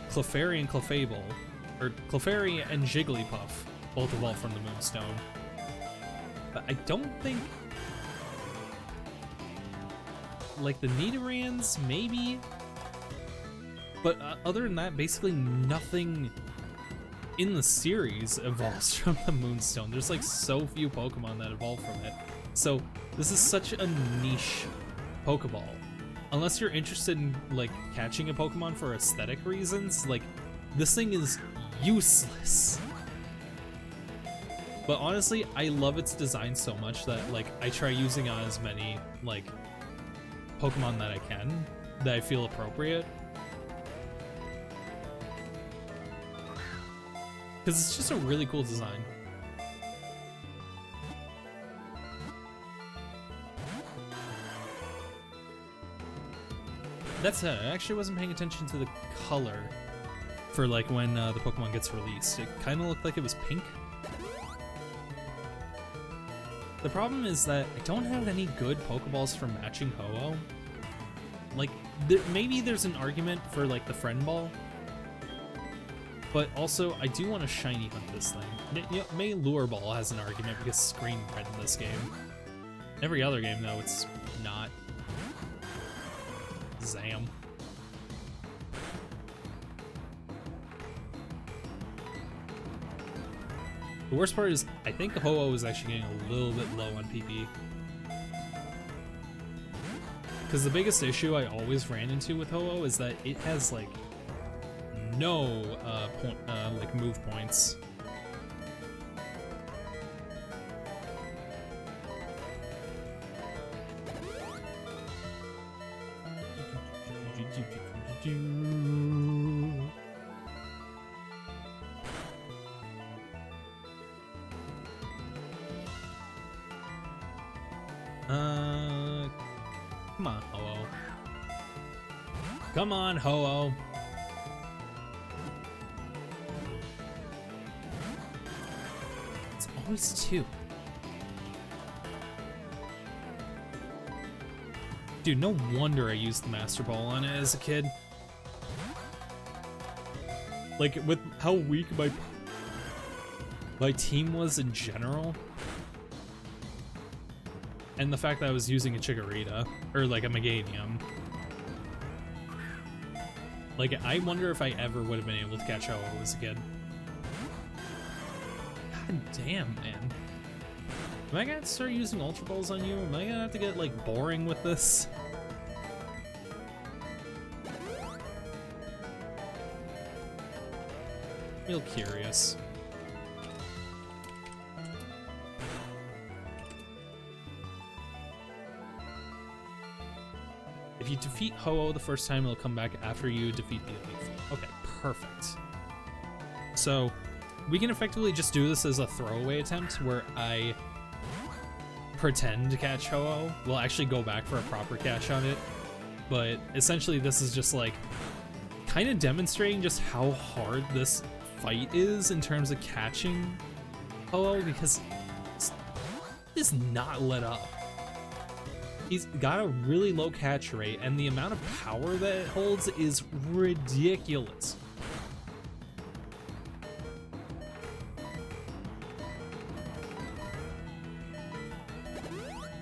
Clefairy and Clefable, or Clefairy and Jigglypuff both evolve from the Moonstone. But I don't think, like the Nidorans, maybe? But other than that, basically nothing in the series evolves from the Moonstone. There's like so few Pokemon that evolve from it. So this is such a niche Pokeball. Unless you're interested in like catching a Pokemon for aesthetic reasons, like this thing is useless. But honestly, I love its design so much that like I try using on as many like Pokemon that I can, that I feel appropriate. Because it's just a really cool design. That's it. I actually wasn't paying attention to the color for like when the Pokemon gets released. It kind of looked like it was pink. The problem is that I don't have any good Pokeballs for matching Ho-Oh. Like, maybe there's an argument for like the Friend Ball, but also I do want to shiny hunt this thing. Maybe Lure Ball has an argument because Screen Red in this game. Every other game though, it's not. Zam. The worst part is, I think Ho-Oh is actually getting a little bit low on PP. Because the biggest issue I always ran into with Ho-Oh is that it has like no like move points. Come on, Ho-Oh. Come on, Ho-Oh. It's always 2. Dude, no wonder I used the Master Ball on it as a kid. Like, with how weak my team was in general. And the fact that I was using a Chikorita, or like a Meganium. Like, I wonder if I ever would have been able to catch Ho-Oh as a kid. God damn, man. Am I gonna start using Ultra Balls on you? Am I gonna have to get, like, boring with this? Real curious. If you defeat Ho-Oh the first time, it'll come back after you defeat the Elite Four. Okay, perfect. So we can effectively just do this as a throwaway attempt where I pretend to catch Ho-Oh. We'll actually go back for a proper catch on it. But essentially this is just like kind of demonstrating just how hard this fight is in terms of catching Ho-Oh, because he does not let up. He's got a really low catch rate, and the amount of power that it holds is ridiculous.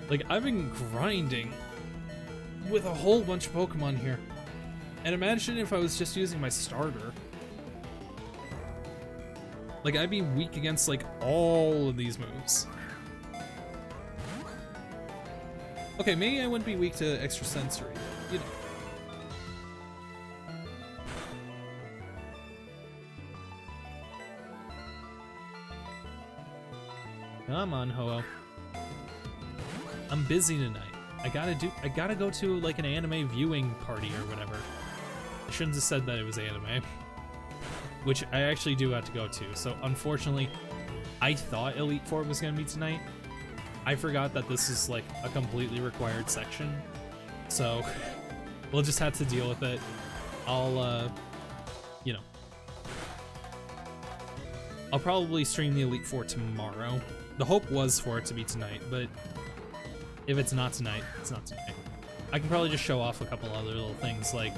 Like, I've been grinding with a whole bunch of Pokemon here. And imagine if I was just using my starter. Like, I'd be weak against, like, all of these moves. Okay, maybe I wouldn't be weak to extrasensory, but, you know. Come on, Ho-Oh. I'm busy tonight. I gotta go to like an anime viewing party or whatever. I shouldn't have said that it was anime. Which I actually do have to go to. So unfortunately, I thought Elite Four was gonna be tonight. I forgot that this is like a completely required section. So we'll just have to deal with it. I'll you know, I'll probably stream the Elite Four tomorrow. The hope was for it to be tonight, but if it's not tonight, it's not tonight. I can probably just show off a couple other little things like,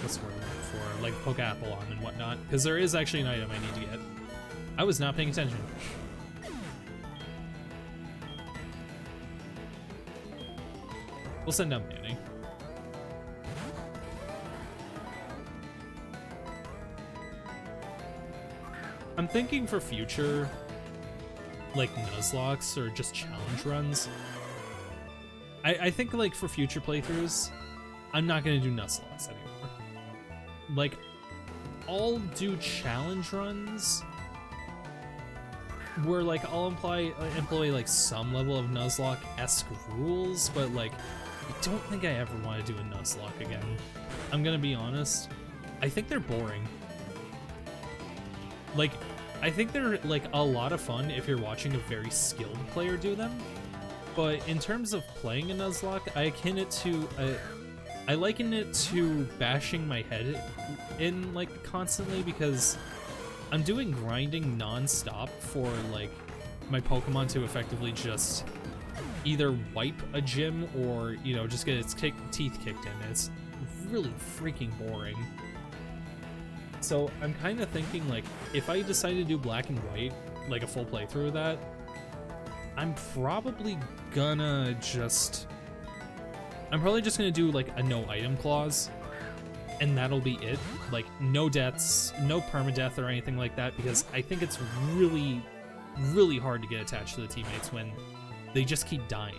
what's the word I'm looking for? Like Pokeapplon and whatnot, because there is actually an item I need to get. I was not paying attention. We'll send down Manny. I'm thinking for future, like Nuzlocks or just challenge runs, I think like for future playthroughs, I'm not gonna do Nuzlocks anymore. Like, I'll do challenge runs where like I'll employ like some level of Nuzlocke-esque rules, but like I don't think I ever want to do a Nuzlocke again. I'm gonna be honest. I think they're boring. Like, I think they're like a lot of fun if you're watching a very skilled player do them. But in terms of playing a Nuzlocke, I liken it to bashing my head in like constantly, because I'm doing grinding non-stop for like my Pokemon to effectively just either wipe a gym or, you know, just get its teeth kicked in. It's really freaking boring. So I'm kind of thinking like, if I decide to do Black and White, like a full playthrough of that, I'm probably just gonna do like a no item clause, and that'll be it. Like no deaths, no permadeath or anything like that, because I think it's really, really hard to get attached to the teammates when they just keep dying.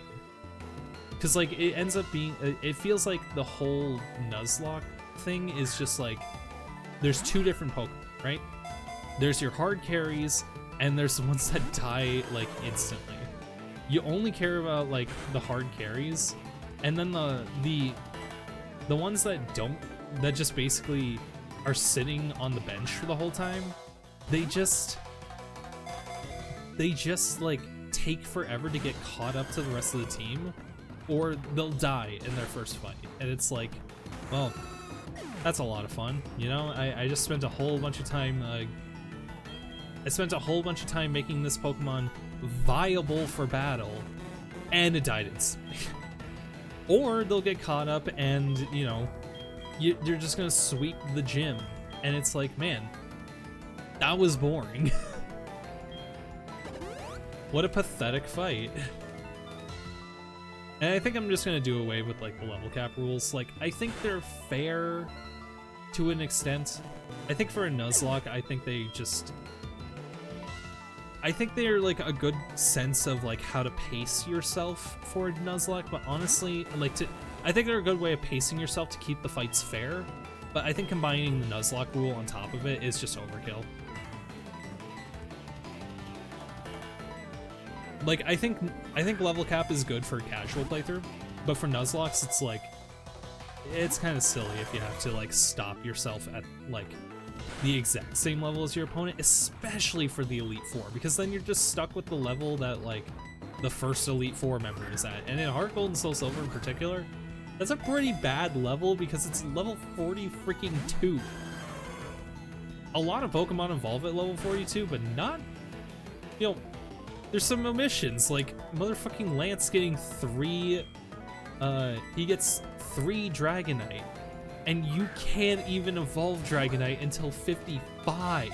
Because like it ends up being, it feels like the whole Nuzlocke thing is just like, there's two different Pokemon, right? There's your hard carries, and there's the ones that die like instantly. You only care about like the hard carries, and then the ones that don't, that just basically are sitting on the bench for the whole time, they just like take forever to get caught up to the rest of the team, or they'll die in their first fight. And it's like, well, that's a lot of fun, you know? I just spent a whole bunch of time making this Pokemon viable for battle, and it died instantly. Or they'll get caught up and, you know, you're just gonna sweep the gym, and it's like, man, that was boring. What a pathetic fight. And I think I'm just gonna do away with like the level cap rules. Like, I think they're fair to an extent. I think for a Nuzlocke, I think they're like a good sense of like how to pace yourself for a Nuzlocke, but honestly, I think they're a good way of pacing yourself to keep the fights fair, but I think combining the Nuzlocke rule on top of it is just overkill. Like, I think level cap is good for a casual playthrough, but for Nuzlocks, it's like, it's kind of silly if you have to like stop yourself at like the exact same level as your opponent, especially for the Elite Four, because then you're just stuck with the level that like the first Elite Four member is at. And in HeartGold and Soul Silver in particular, that's a pretty bad level because it's level 40 freaking 2. A lot of Pokemon evolve at level 42, but not, you know, there's some omissions, like motherfucking Lance getting 3, he gets 3 Dragonite, and you can't even evolve Dragonite until 55.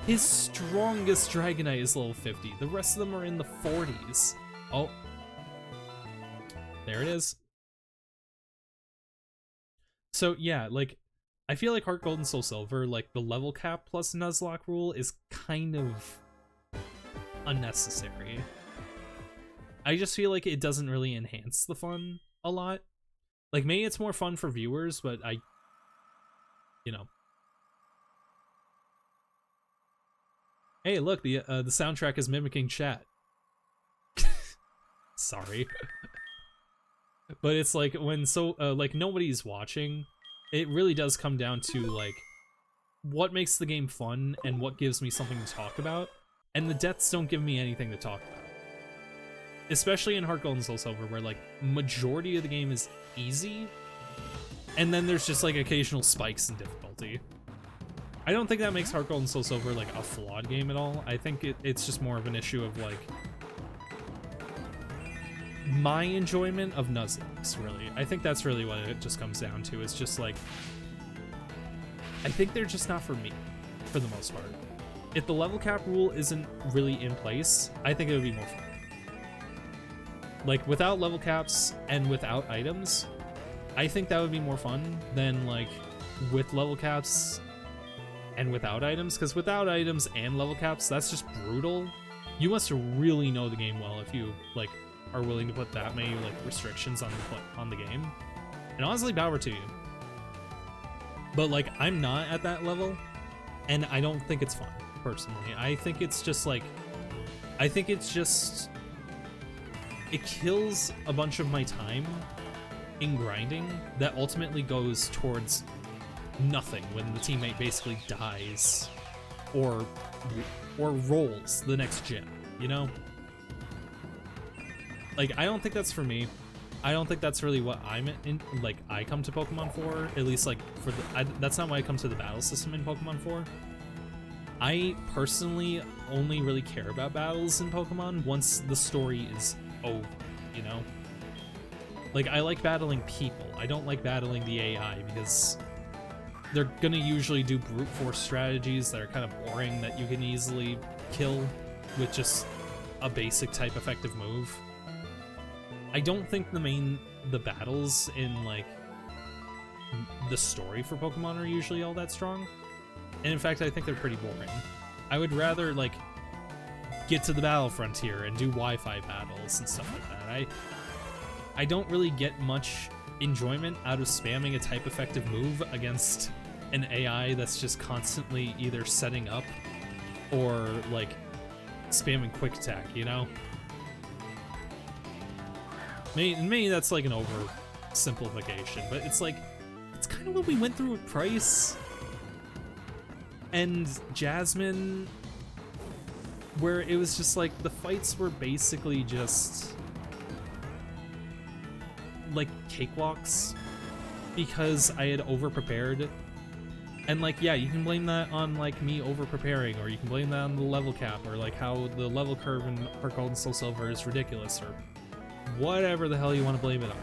His strongest Dragonite is level 50. The rest of them are in the 40s. Oh. There it is. So yeah, like, I feel like HeartGold and Soul Silver, like, the level cap plus Nuzlocke rule is kind of unnecessary. I just feel like it doesn't really enhance the fun a lot. Like, maybe it's more fun for viewers, but you know. Hey, look, the soundtrack is mimicking chat. Sorry. But it's like when like nobody's watching, it really does come down to like what makes the game fun and what gives me something to talk about. And the deaths don't give me anything to talk about. Especially in HeartGold and Soul Silver, where like majority of the game is easy, and then there's just like occasional spikes in difficulty. I don't think that makes HeartGold and Soul Silver like a flawed game at all. I think it's just more of an issue of like my enjoyment of Nuzlocke, really. I think that's really what it just comes down to. It's just like, I think they're just not for me, for the most part. If the level cap rule isn't really in place, I think it would be more fun. Like, without level caps and without items, I think that would be more fun than, like, with level caps and without items. Because without items and level caps, that's just brutal. You must really know the game well if you, like, are willing to put that many, like, restrictions on the game. And honestly, power to you. But, like, I'm not at that level, and I don't think it's fun, personally. I think it's just, like, it kills a bunch of my time in grinding that ultimately goes towards nothing when the teammate basically dies or rolls the next gym, you know? Like, I don't think that's for me. I don't think that's really what I'm in, like, I come to Pokemon for, at least, like, that's not why I come to the battle system in Pokemon for. I personally only really care about battles in Pokemon once the story is over, you know? Like, I like battling people. I don't like battling the AI because they're gonna usually do brute force strategies that are kind of boring that you can easily kill with just a basic type effective move. I don't think the battles in, like, the story for Pokemon are usually all that strong. And in fact, I think they're pretty boring. I would rather, like, get to the battle frontier and do Wi-Fi battles and stuff like that. I don't really get much enjoyment out of spamming a type effective move against an AI that's just constantly either setting up or, like, spamming quick attack, you know? Maybe that's like an oversimplification, but it's like, it's kind of what we went through with Price and Jasmine, where it was just like the fights were basically just like cakewalks because I had over-prepared. And like, yeah, you can blame that on like me over-preparing, or you can blame that on the level cap, or like how the level curve in HeartGold and Soul Silver is ridiculous, or whatever the hell you want to blame it on.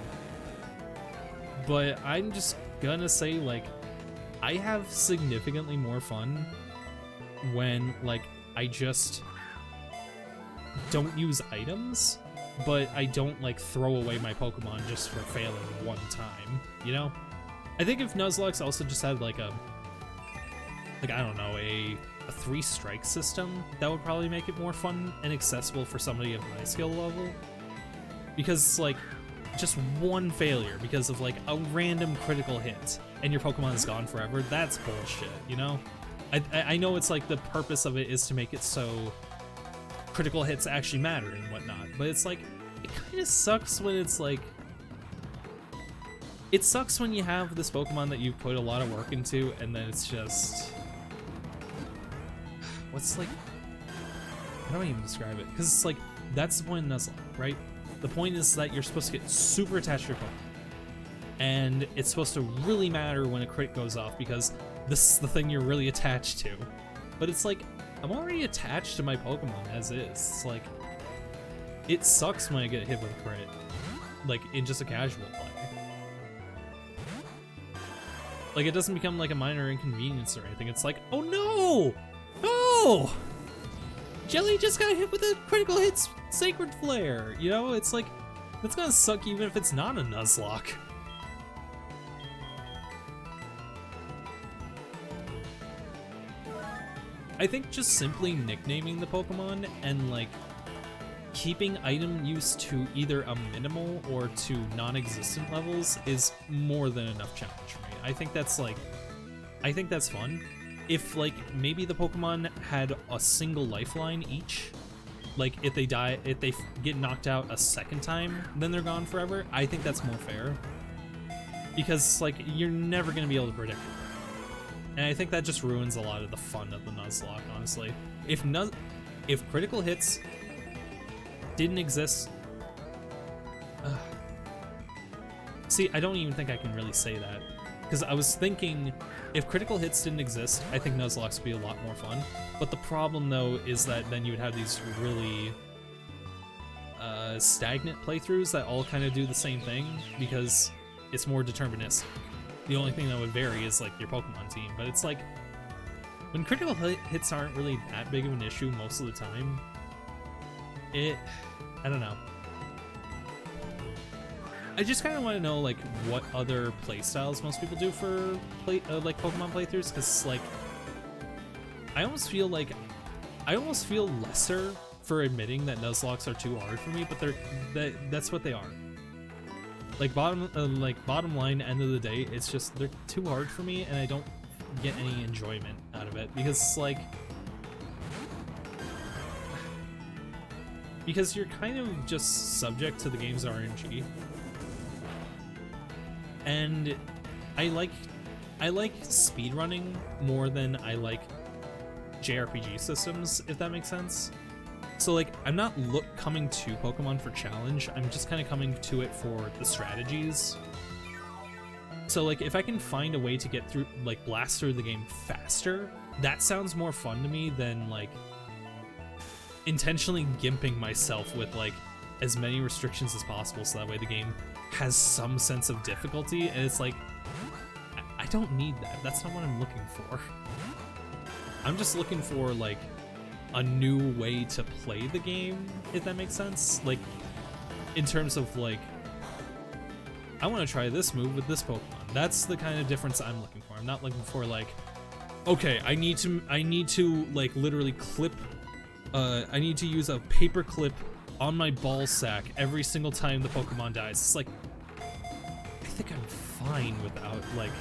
But I'm just gonna say, like, I have significantly more fun when, like, I just don't use items, but I don't, like, throw away my Pokemon just for failing one time, you know? I think if Nuzlocke also just had, like, I don't know, a 3-strike system, that would probably make it more fun and accessible for somebody of my skill level. Because, like, just one failure because of, like, a random critical hit and your Pokemon is gone forever, that's bullshit, you know? I know it's, like, the purpose of it is to make it so critical hits actually matter and whatnot, but it's, like, it kind of sucks when it's, like, it sucks when you have this Pokemon that you've put a lot of work into, and then it's just... What's like... I don't even describe it, because it's like, that's the point of Nuzlocke, right? The point is that you're supposed to get super attached to your Pokemon. And it's supposed to really matter when a crit goes off, because this is the thing you're really attached to. But it's like, I'm already attached to my Pokemon as is. It's like, it sucks when I get hit with a crit, like in just a casual play. Like, it doesn't become like a minor inconvenience or anything. It's like, oh no! No! Jelly just got hit with a critical hit Sacred Flare! You know, it's like, that's gonna suck even if it's not a Nuzlocke. I think just simply nicknaming the Pokemon and like keeping item use to either a minimal or to non-existent levels is more than enough challenge for me. I think that's like, I think that's fun. If like maybe the Pokemon had a single lifeline each, like if they die, if they get knocked out a second time, then they're gone forever. I think that's more fair, because like you're never gonna be able to predict it. And I think that just ruins a lot of the fun of the Nuzlocke, honestly. If critical hits didn't exist... See, I don't even think I can really say that. Because I was thinking, if critical hits didn't exist, I think Nuzlocke would be a lot more fun. But the problem, though, is that then you would have these really stagnant playthroughs that all kind of do the same thing, because it's more deterministic. The only thing that would vary is like your Pokemon team, but it's like when critical hits aren't really that big of an issue most of the time, I don't know. I just kind of want to know like what other playstyles most people do for like Pokemon playthroughs, because like I almost feel lesser for admitting that Nuzlocks are too hard for me, but that's what they are. Like bottom line, end of the day, it's just they're too hard for me, and I don't get any enjoyment out of it, because like you're kind of just subject to the game's RNG. And I like speedrunning more than I like JRPG systems, if that makes sense. So like, I'm not coming to Pokemon for challenge, I'm just kind of coming to it for the strategies. So like, if I can find a way to get through, like blast through the game faster, that sounds more fun to me than like intentionally gimping myself with like as many restrictions as possible, so that way the game has some sense of difficulty. And it's like, I don't need that. That's not what I'm looking for. I'm just looking for like a new way to play the game, if that makes sense. Like, in terms of like, I want to try this move with this Pokemon. That's the kind of difference I'm looking for. I'm not looking for like, okay, I need to like literally clip, I need to use a paper clip on my ball sack every single time the Pokemon dies. It's like, I think I'm fine without like,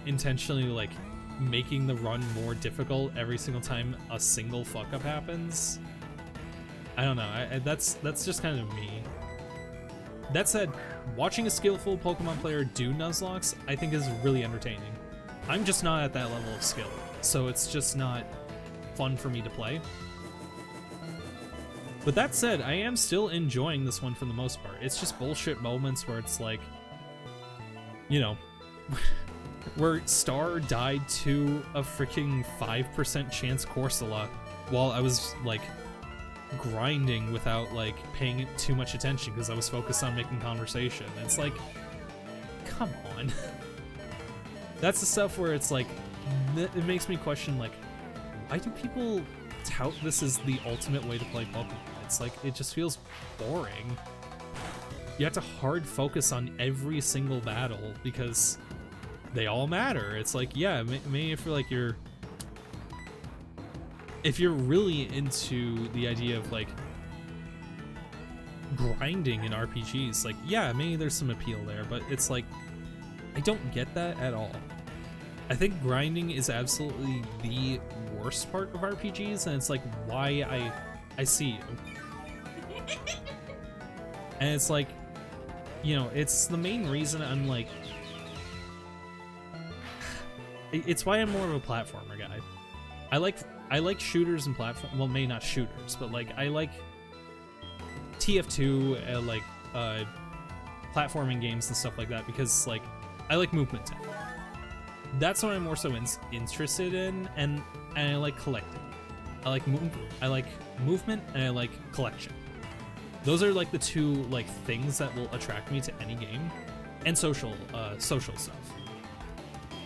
intentionally like making the run more difficult every single time a single fuck up happens. I don't know. That's just kind of me. That said, watching a skillful Pokemon player do Nuzlocks, I think is really entertaining. I'm just not at that level of skill, so it's just not fun for me to play. But that said, I am still enjoying this one for the most part. It's just bullshit moments where it's like, you know, where Star died to a freaking 5% chance Corsola while I was like grinding without like paying it too much attention because I was focused on making conversation. And it's like, come on. That's the stuff where it's like, it makes me question like, why do people tout this as the ultimate way to play Pokemon? It's like, it just feels boring. You have to hard focus on every single battle because they all matter. It's like, yeah, maybe if you're really into the idea of like grinding in RPGs, like, yeah, maybe there's some appeal there, but it's like, I don't get that at all. I think grinding is absolutely the worst part of RPGs, and it's like why I see you. And it's like, you know, it's the main reason I'm like, it's why I'm more of a platformer guy. I like shooters and platform. Well, maybe not shooters, but like I like TF2, platforming games and stuff like that because like I like movement tech. That's what I'm more so interested in, and I like collecting. I like movement and I like collection. Those are like the two like things that will attract me to any game, and social stuff.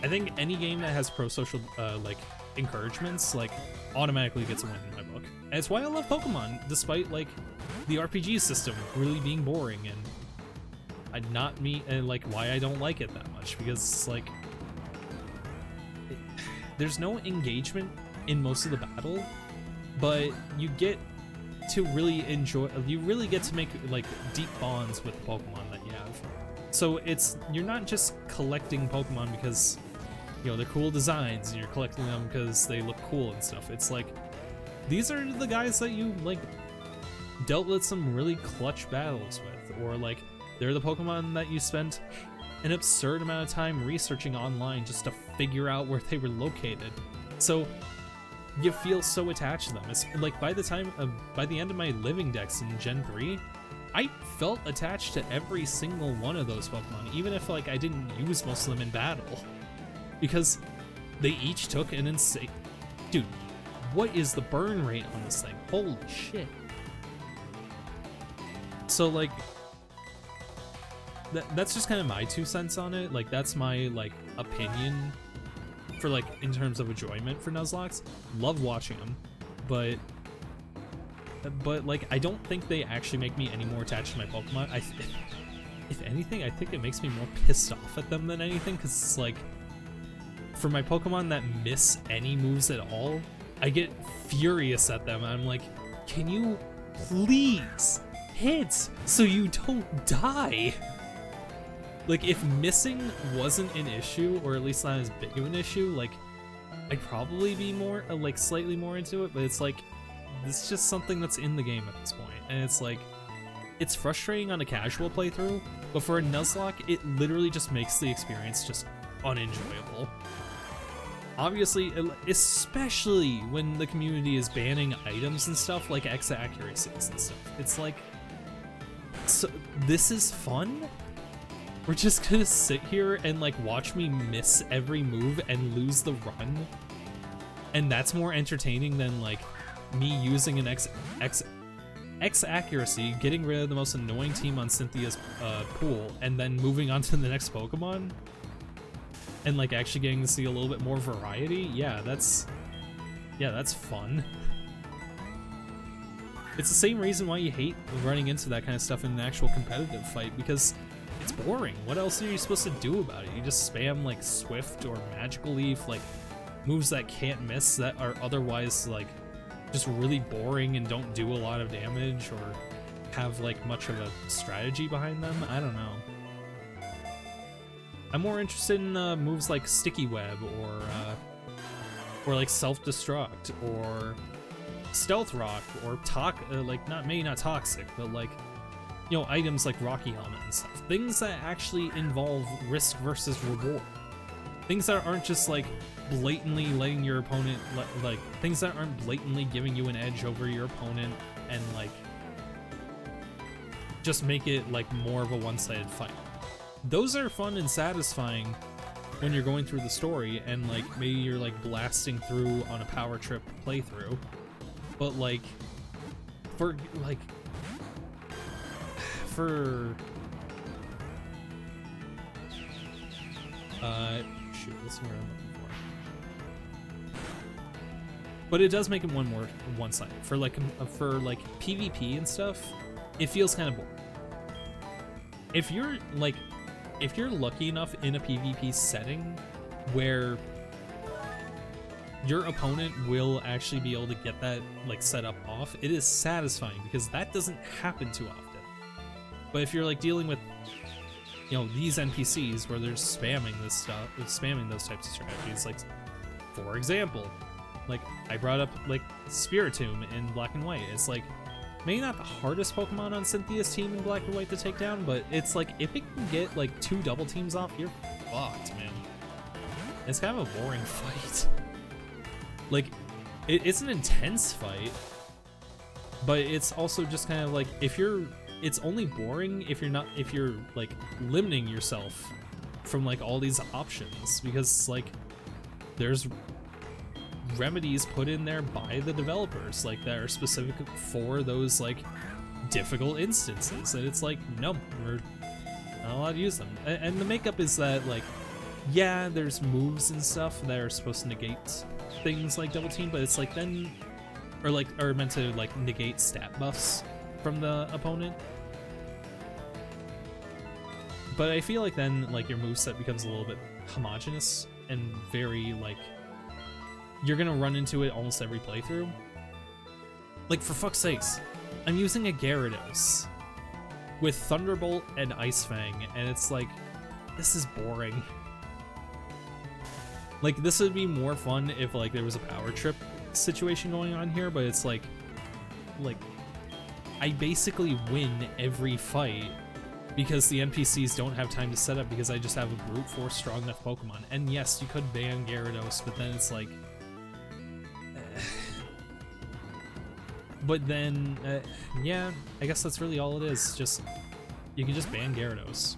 I think any game that has pro-social like encouragements like automatically gets a win in my book. And it's why I love Pokemon, despite like the RPG system really being boring and like why I don't like it that much, because like there's no engagement in most of the battle, but you get to really enjoy, you really get to make like deep bonds with the Pokemon that you have. So you're not just collecting Pokemon because, you know, they're cool designs and you're collecting them because they look cool and stuff. It's like, these are the guys that you like dealt with some really clutch battles with, or like they're the Pokemon that you spent an absurd amount of time researching online just to figure out where they were located. So you feel so attached to them. It's like by the end of my living decks in Gen 3, I felt attached to every single one of those Pokemon, even if like I didn't use most of them in battle, because they each took an insane... Dude, what is the burn rate on this thing? Holy shit. So like, that's just kind of my 2 cents on it. Like that's my like opinion for like in terms of enjoyment for Nuzlocke. Love watching them, but like I don't think they actually make me any more attached to my Pokemon. If anything, I think it makes me more pissed off at them than anything, because it's like, for my Pokemon that miss any moves at all, I get furious at them. I'm like, can you please hit so you don't die? Like, if missing wasn't an issue, or at least not as big of an issue, like, I'd probably be more, like, slightly more into it, but it's like, it's just something that's in the game at this point, and it's like, it's frustrating on a casual playthrough, but for a Nuzlocke, it literally just makes the experience just unenjoyable. Obviously, especially when the community is banning items and stuff like X accuracies and stuff. It's like, so this is fun? We're just gonna sit here and like watch me miss every move and lose the run? And that's more entertaining than like me using an X accuracy, getting rid of the most annoying team on Cynthia's pool, and then moving on to the next Pokemon? And like actually getting to see a little bit more variety? Yeah, that's fun. It's the same reason why you hate running into that kind of stuff in an actual competitive fight, because it's boring. What else are you supposed to do about it? You just spam like Swift or Magical Leaf, like moves that can't miss, that are otherwise like just really boring and don't do a lot of damage or have like much of a strategy behind them. I don't know. I'm more interested in moves like Sticky Web or like Self-Destruct or Stealth Rock or maybe not Toxic, but like, you know, items like Rocky Helmet and stuff. Things that actually involve risk versus reward. Things that aren't just like blatantly letting your opponent, like things that aren't blatantly giving you an edge over your opponent and like just make it like more of a one-sided fight. Those are fun and satisfying when you're going through the story and like maybe you're like blasting through on a power trip playthrough. But like for shoot, that's what I'm looking for. But it does make it one-sided. For like PvP and stuff, it feels kind of boring. If you're lucky enough in a PvP setting where your opponent will actually be able to get that like setup off, it is satisfying because that doesn't happen too often. But if you're like dealing with, you know, these NPCs where they're spamming this stuff, spamming those types of strategies, like for example, like I brought up like Spiritomb in Black and White. It's like maybe not the hardest Pokemon on Cynthia's team in Black and White to take down, but it's like, if it can get like 2 double teams off, you're fucked, man. It's kind of a boring fight. Like, it's an intense fight, but it's also just kind of like, it's only boring if you're like limiting yourself from like all these options, because like there's remedies put in there by the developers like that are specific for those like difficult instances, and it's like, no, we're not allowed to use them. And the makeup is that, like, yeah, there's moves and stuff that are supposed to negate things like double team, but it's like then, or meant to like negate stat buffs from the opponent. But I feel like then like your moveset becomes a little bit homogenous and very like, you're gonna run into it almost every playthrough. Like, for fuck's sakes, I'm using a Gyarados with Thunderbolt and Ice Fang, and it's like, this is boring. Like, this would be more fun if like there was a power trip situation going on here, but it's like I basically win every fight because the NPCs don't have time to set up, because I just have a brute force strong enough Pokemon. And yes, you could ban Gyarados, but then it's like, but then, yeah, I guess that's really all it is. Just, you can just ban Gyarados.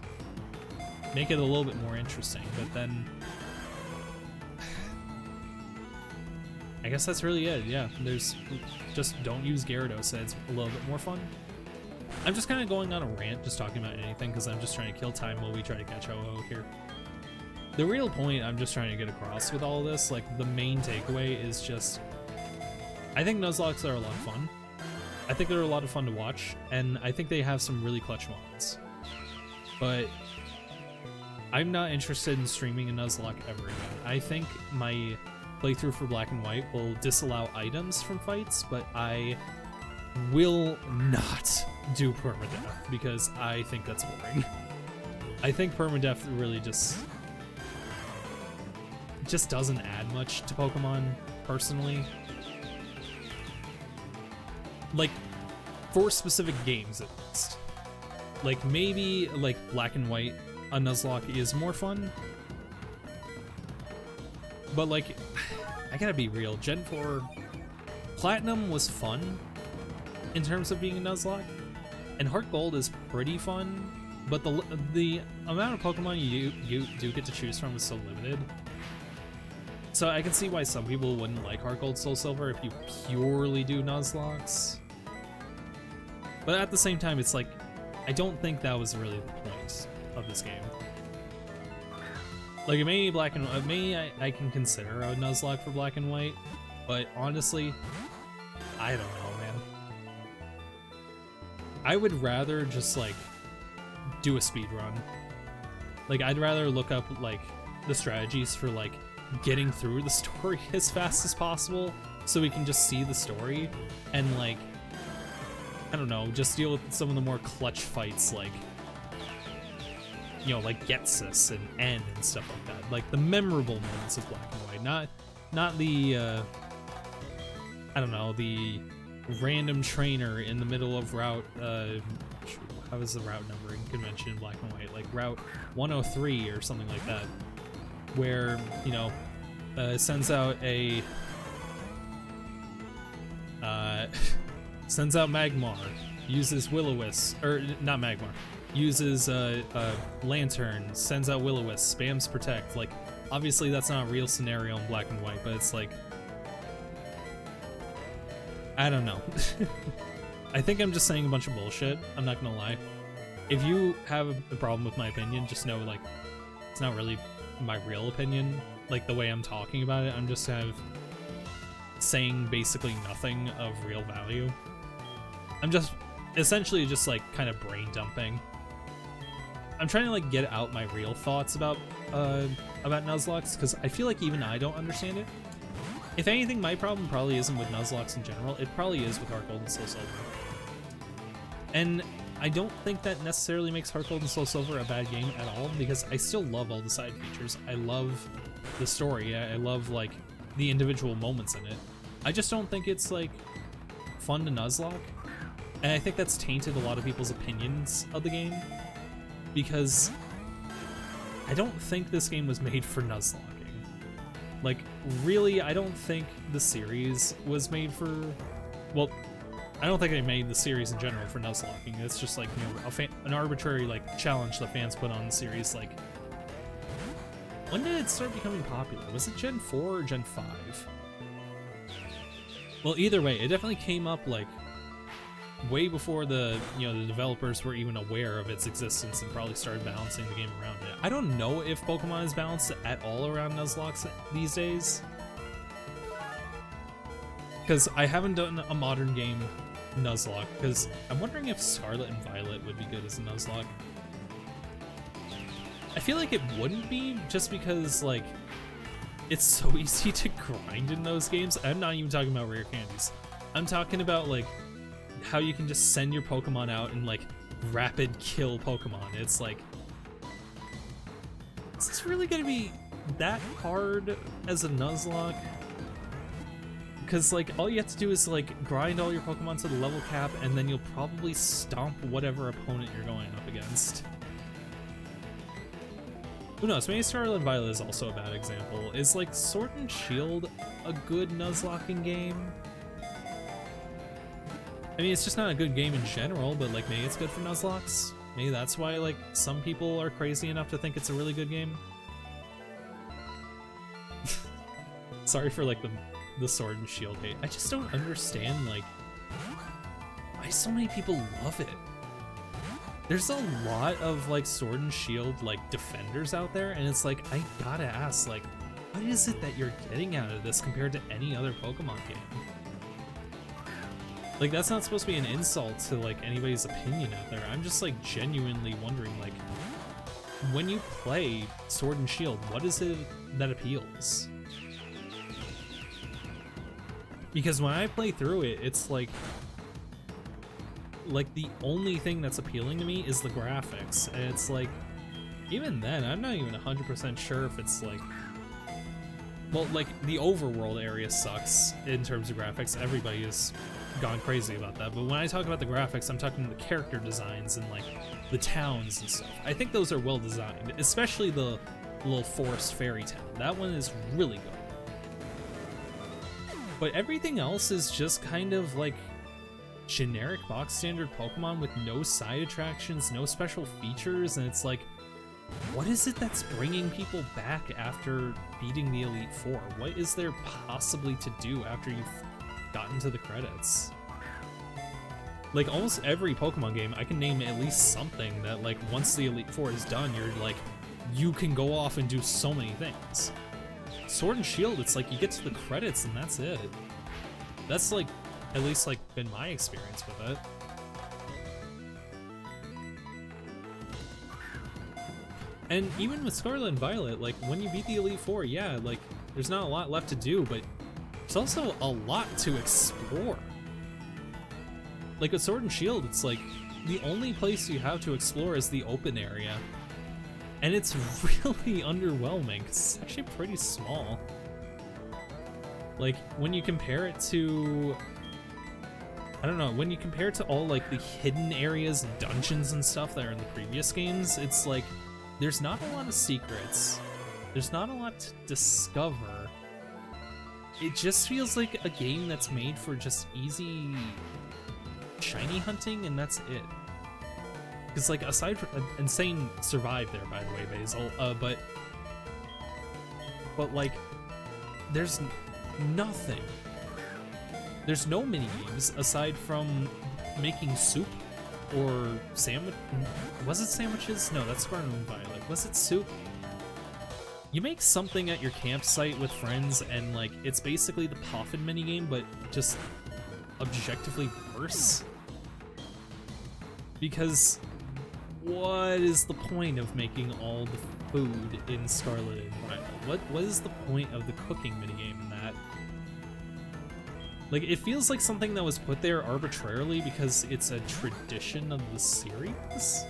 Make it a little bit more interesting, but then, I guess that's really it. Yeah, there's, just don't use Gyarados, and it's a little bit more fun. I'm just kind of going on a rant, just talking about anything, because I'm just trying to kill time while we try to catch Ho-Oh here. The real point I'm just trying to get across with all of this, like, the main takeaway is just, I think Nuzlocke are a lot of fun. I think they're a lot of fun to watch, and I think they have some really clutch moments. But I'm not interested in streaming a Nuzlocke ever again. I think my playthrough for Black and White will disallow items from fights, but I will not do permadeath, because I think that's boring. I think permadeath really just doesn't add much to Pokemon, personally. Like, for specific games at least. Like, maybe like Black and White, a Nuzlocke is more fun, but like, I gotta be real, Gen 4 Platinum was fun in terms of being a Nuzlocke, and HeartGold is pretty fun, but the amount of Pokemon you do get to choose from is so limited. So I can see why some people wouldn't like HeartGold Soul Silver if you purely do Nuzlocks. But at the same time, it's like, I don't think that was really the point of this game. Like, maybe Black and White, maybe I can consider a Nuzlocke for Black and White, but honestly, I don't know, man. I would rather just like do a speed run. Like, I'd rather look up like the strategies for like getting through the story as fast as possible, so we can just see the story and like, I don't know, just deal with some of the more clutch fights, like, you know, like Getsus and N and stuff like that. Like the memorable moments of Black and White, not the I don't know, the random trainer in the middle of route, how is the route numbering convention in Black and White? Like Route 103 or something like that, where, you know, sends out a sends out Magmar, uses Will-O-Wisp, or not Magmar, uses Lantern, sends out Will-O-Wisp, spams Protect. Like, obviously that's not a real scenario in Black and White, but it's like, I don't know. I think I'm just saying a bunch of bullshit, I'm not gonna lie. If you have a problem with my opinion, just know, like, it's not really my real opinion. Like, the way I'm talking about it, I'm just kind of saying basically nothing of real value. I'm just essentially just like kind of brain dumping. I'm trying to like get out my real thoughts about Nuzlocke, because I feel like even I don't understand it. If anything, my problem probably isn't with Nuzlocke in general, it probably is with HeartGold and Soul Silver. And I don't think that necessarily makes HeartGold and Soul Silver a bad game at all, because I still love all the side features. I love the story, I love like the individual moments in it. I just don't think it's like fun to Nuzlocke. And I think that's tainted a lot of people's opinions of the game, because I don't think this game was made for Nuzlocking. Like, really, I don't think the series was made for... Well, I don't think they made the series in general for Nuzlocking. It's just like, you know, an arbitrary, like, challenge the fans put on the series. Like, when did it start becoming popular? Was it Gen 4 or Gen 5? Well, either way, it definitely came up, like, way before the developers were even aware of its existence and probably started balancing the game around it. I don't know if Pokemon is balanced at all around Nuzlocke these days, because I haven't done a modern game Nuzlocke, because I'm wondering if Scarlet and Violet would be good as a Nuzlocke. I feel like it wouldn't be, just because, like, it's so easy to grind in those games. I'm not even talking about rare candies. I'm talking about, like, how you can just send your Pokemon out and, like, rapid kill Pokemon. It's like, is this really gonna be that hard as a Nuzlocke? Because, like, all you have to do is, like, grind all your Pokemon to the level cap, and then you'll probably stomp whatever opponent you're going up against. Who knows, maybe Scarlet and Violet is also a bad example. Is, like, Sword and Shield a good Nuzlocking game? I mean, it's just not a good game in general, but, like, maybe it's good for Nuzlocks. Maybe that's why, like, some people are crazy enough to think it's a really good game. Sorry for, like, the Sword and Shield hate. I just don't understand, like, why so many people love it. There's a lot of, like, Sword and Shield, like, defenders out there, and it's like, I gotta ask, like, what is it that you're getting out of this compared to any other Pokemon game? Like, that's not supposed to be an insult to, like, anybody's opinion out there. I'm just, like, genuinely wondering, like, when you play Sword and Shield, what is it that appeals? Because when I play through it, it's like the only thing that's appealing to me is the graphics, and it's like, even then, I'm not even 100% sure if it's like, well, like, the overworld area sucks in terms of graphics. Everybody has gone crazy about that, but when I talk about the graphics, I'm talking the character designs and, like, the towns and stuff. I think those are well designed, especially the little forest fairy town. That one is really good. But everything else is just kind of like generic box standard Pokemon with no side attractions, no special features, and it's like, what is it that's bringing people back after beating the Elite Four? What is there possibly to do after you've gotten to the credits? Like, almost every Pokemon game, I can name at least something that, like, once the Elite Four is done, you're like, you can go off and do so many things. Sword and Shield, it's like you get to the credits and that's it. That's, like, at least, like, been my experience with it. And even with Scarlet and Violet, like, when you beat the Elite Four, yeah, like, there's not a lot left to do, but there's also a lot to explore. Like, with Sword and Shield, it's like, the only place you have to explore is the open area. And it's really underwhelming, 'cause it's actually pretty small. Like, when you compare it to, I don't know, when you compare it to all, like, the hidden areas and dungeons and stuff that are in the previous games, it's like, there's not a lot of secrets. There's not a lot to discover. It just feels like a game that's made for just easy shiny hunting, and that's it. Because, like, aside from Insane survived there, by the way, Basil, but like, there's nothing. There's no mini games aside from making soup or sandwich. Was it sandwiches? No, that's Scarlet and Violet. Was it soup? You make something at your campsite with friends, and, like, it's basically the Poffin minigame, but just objectively worse. Because what is the point of making all the food in Scarlet and Violet? What is the point of the cooking minigame in that? Like, it feels like something that was put there arbitrarily because it's a tradition of the series.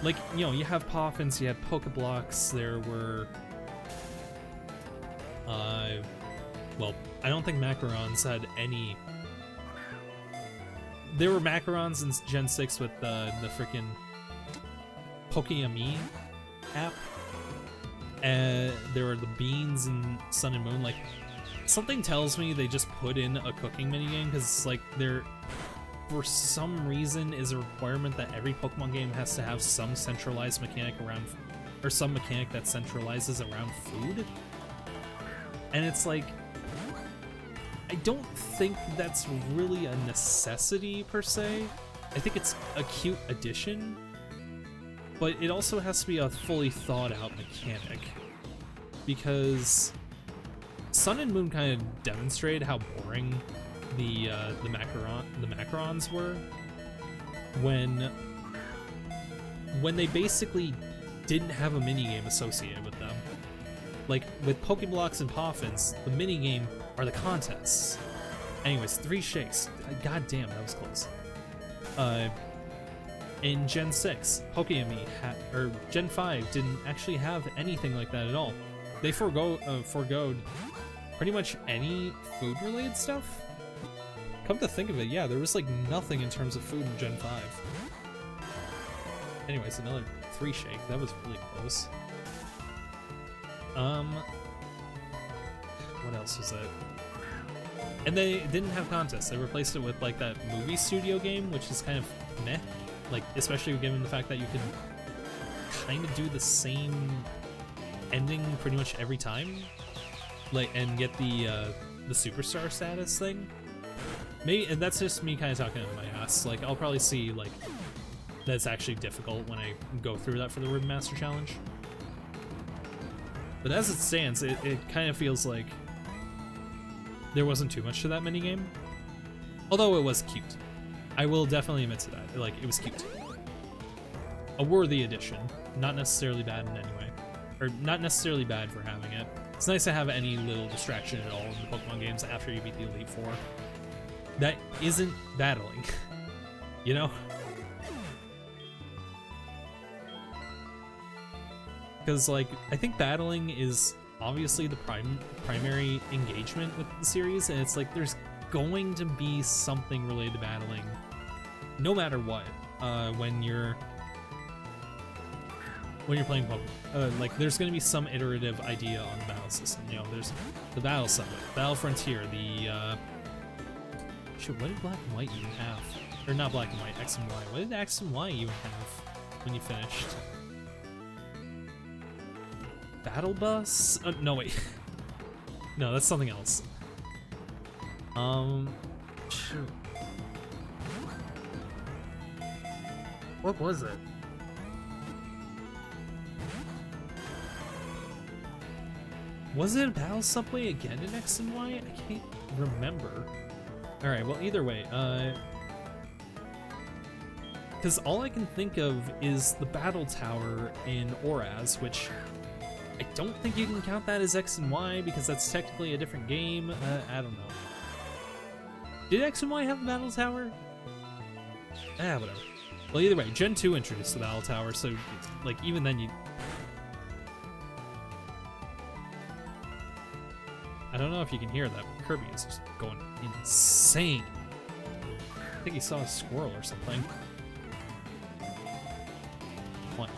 Like, you know, you have Poffins, you had Pokeblocks, there were, well, I don't think Macarons had any there were macarons in Gen 6 with the freaking Pokeyami app. And there were the beans in Sun and Moon. Like, something tells me they just put in a cooking minigame because it's like there, for some reason, is a requirement that every Pokemon game has to have some centralized mechanic around, or some mechanic that centralizes around food. And it's like, I don't think that's really a necessity per se. I think it's a cute addition, but it also has to be a fully thought out mechanic, because Sun and Moon kind of demonstrated how boring the macarons were when they basically didn't have a minigame associated with them. Like with Pokeblocks and Poffins, the minigame are the contests. Anyways, 3 shakes. God damn, that was close. In Gen 6, Pokeyami or Gen 5 didn't actually have anything like that at all. They forgoed pretty much any food-related stuff. Come to think of it, yeah, there was like nothing in terms of food in Gen 5. Anyways, another 3 shake. That was really close. What else was it? And they didn't have contests. They replaced it with like that movie studio game, which is kind of meh. Like, especially given the fact that you can kind of do the same ending pretty much every time, like, and get the superstar status thing. Maybe, and that's just me kind of talking out of my ass. Like, I'll probably see like that's actually difficult when I go through that for the Ribbon Master Challenge. But as it stands, it kind of feels like there wasn't too much to that minigame. Although it was cute. I will definitely admit to that. Like, it was cute. A worthy addition. Not necessarily bad in any way. Or not necessarily bad for having it. It's nice to have any little distraction at all in the Pokemon games after you beat the Elite Four. That isn't battling. You know? Because, like, I think battling is obviously the primary engagement with the series, and it's like there's going to be something related to battling no matter what when you're playing Pokemon. Like, there's going to be some iterative idea on the battle system. You know, there's the Battle Summit, Battle Frontier, the shit, what did Black and White even have? Or not Black and White, X and Y. What did X and Y even have when you finished? Battle Bus? No, wait. No, that's something else. Shoot. What was it? Was it a Battle Subway again in X and Y? I can't remember. Alright, well, either way, because all I can think of is the Battle Tower in Oraz, which I don't think you can count that as X and Y because that's technically a different game. I don't know. Did X and Y have the Battle Tower? Whatever. Well, either way, Gen 2 introduced the Battle Tower, so, like, even then you... I don't know if you can hear that, but Kirby is just going insane. I think he saw a squirrel or something. What?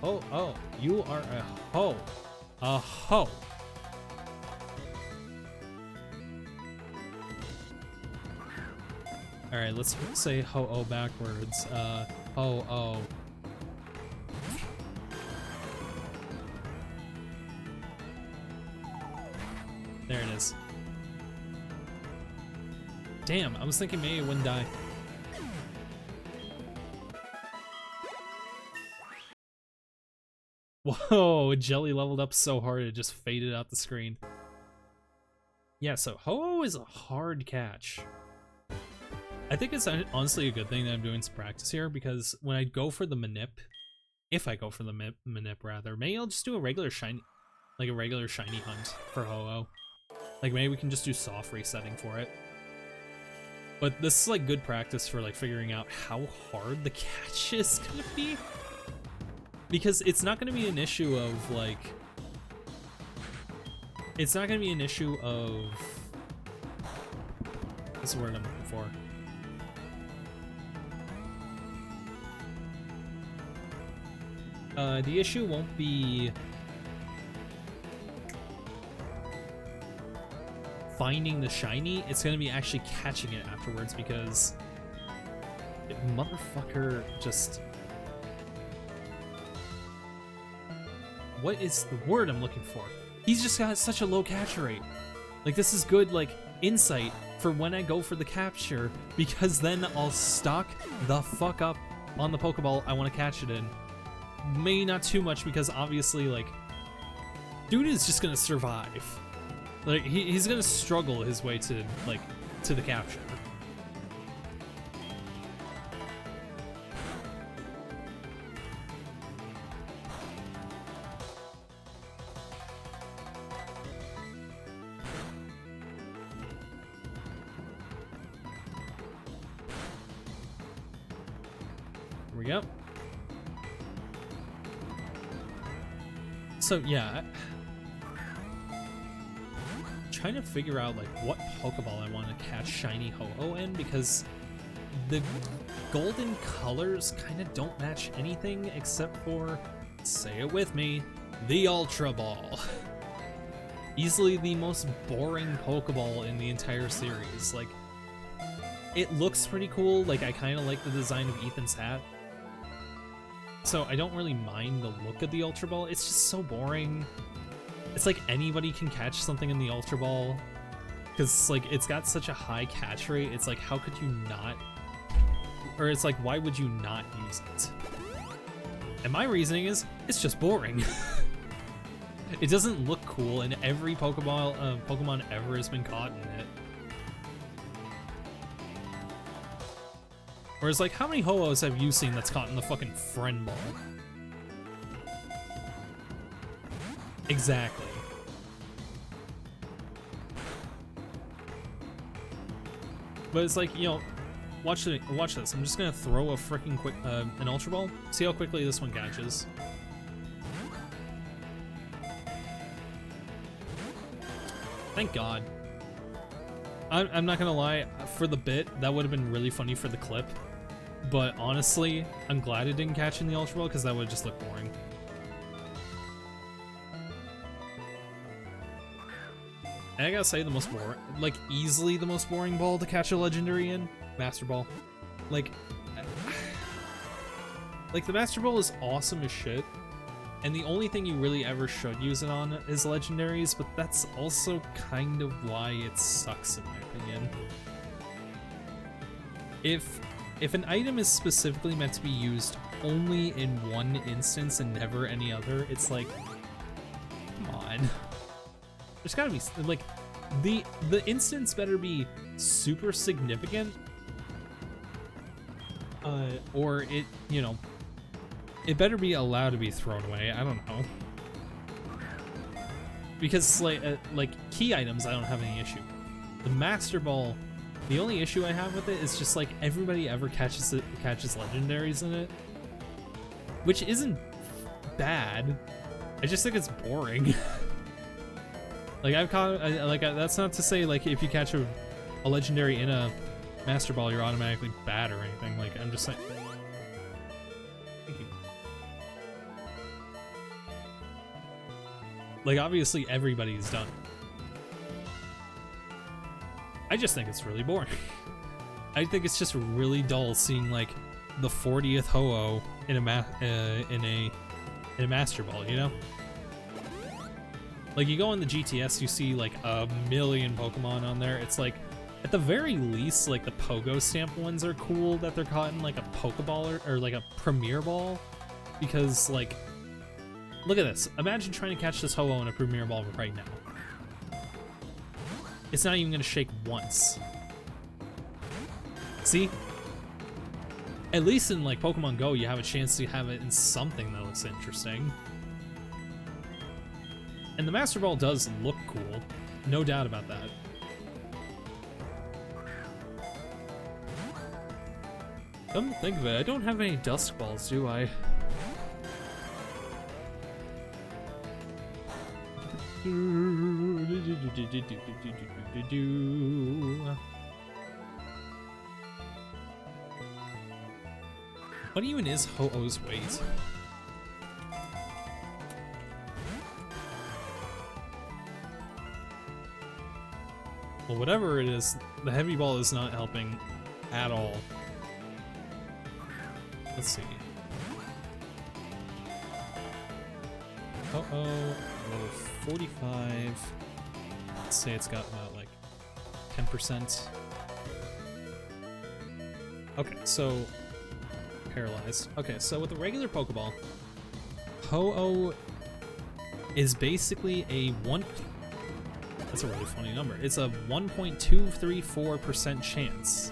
Oh, you are a hoe. A hoe. Alright, let's say ho-oh backwards. Ho-oh. There it is. Damn, I was thinking maybe it wouldn't die. Whoa, Jelly leveled up so hard it just faded out the screen. Yeah, so Ho-Oh is a hard catch. I think it's honestly a good thing that I'm doing some practice here, because when I go for the Manip, if I go for the Manip rather, maybe I'll just do a regular shiny, like a regular shiny hunt for Ho-Oh. Like maybe we can just do soft resetting for it. But this is like good practice for like figuring out how hard the catch is gonna be. Because it's not gonna be an issue of like... It's not gonna be an issue of That's the word I'm looking for. The issue won't be finding the shiny, it's gonna be actually catching it afterwards, because motherfucker just... What is the word I'm looking for? He's just got such a low catch rate. Like, this is good, like, insight for when I go for the capture, because then I'll stock the fuck up on the Pokeball I want to catch it in. Maybe not too much, because obviously, like, dude is just gonna survive. Like, he's gonna struggle his way to, like, to the capture. Here we go. So, yeah. Trying to figure out like what Pokeball I want to catch shiny Ho-Oh in, because the golden colors kind of don't match anything except for, say it with me, the Ultra Ball. Easily the most boring Pokeball in the entire series. Like, it looks pretty cool, like I kind of like the design of Ethan's hat, so I don't really mind the look of the Ultra Ball. It's just so boring. It's like anybody can catch something in the Ultra Ball, because like it's got such a high catch rate. It's like, how could you not, or it's like, why would you not use it? And my reasoning is, it's just boring. It doesn't look cool, and every Pokemon ever has been caught in it. Whereas, like, how many Ho-Ohs have you seen that's caught in the fucking Friend Ball? Exactly. But it's like, you know, watch this. I'm just gonna throw a freaking quick an Ultra Ball. See how quickly this one catches. Thank God. I'm not gonna lie, for the bit, that would have been really funny for the clip. But honestly, I'm glad it didn't catch in the Ultra Ball, because that would just look boring. And I gotta say, the most boring, like easily the most boring ball to catch a legendary in, Master Ball. Like the Master Ball is awesome as shit, and the only thing you really ever should use it on is legendaries, but that's also kind of why it sucks in my opinion. If an item is specifically meant to be used only in one instance and never any other, it's like, come on. There's gotta be, like, the instance better be super significant, or it, you know, it better be allowed to be thrown away. I don't know, because like key items, I don't have any issue. The Master Ball, the only issue I have with it is just like everybody ever catches legendaries in it, which isn't bad. I just think it's boring. Like, I've caught, that's not to say, like, if you catch a legendary in a Master Ball, you're automatically bad or anything. Like, I'm just saying. Thank you. Like, obviously, everybody's done. I just think it's really boring. I think it's just really dull seeing, like, the 40th Ho-Oh in a Master Ball, you know? Like, you go on the GTS, you see like a million Pokemon on there. It's like, at the very least, like the Pogo Stamp ones are cool that they're caught in like a Pokeball or like a Premier Ball. Because, like, look at this. Imagine trying to catch this Ho-Oh in a Premier Ball right now. It's not even gonna shake once. See? At least in like Pokemon Go, you have a chance to have it in something that looks interesting. And the Master Ball does look cool, no doubt about that. Come to think of it, I don't have any Dusk Balls, do I? What even is Ho-Oh's weight? Well, whatever it is, the heavy ball is not helping at all. Let's see. Uh-oh, level 45. Let's say it's got about like 10%. Okay, so paralyzed. Okay, so with a regular Pokeball, Ho-Oh is basically a that's a really funny number. It's a 1.234% chance.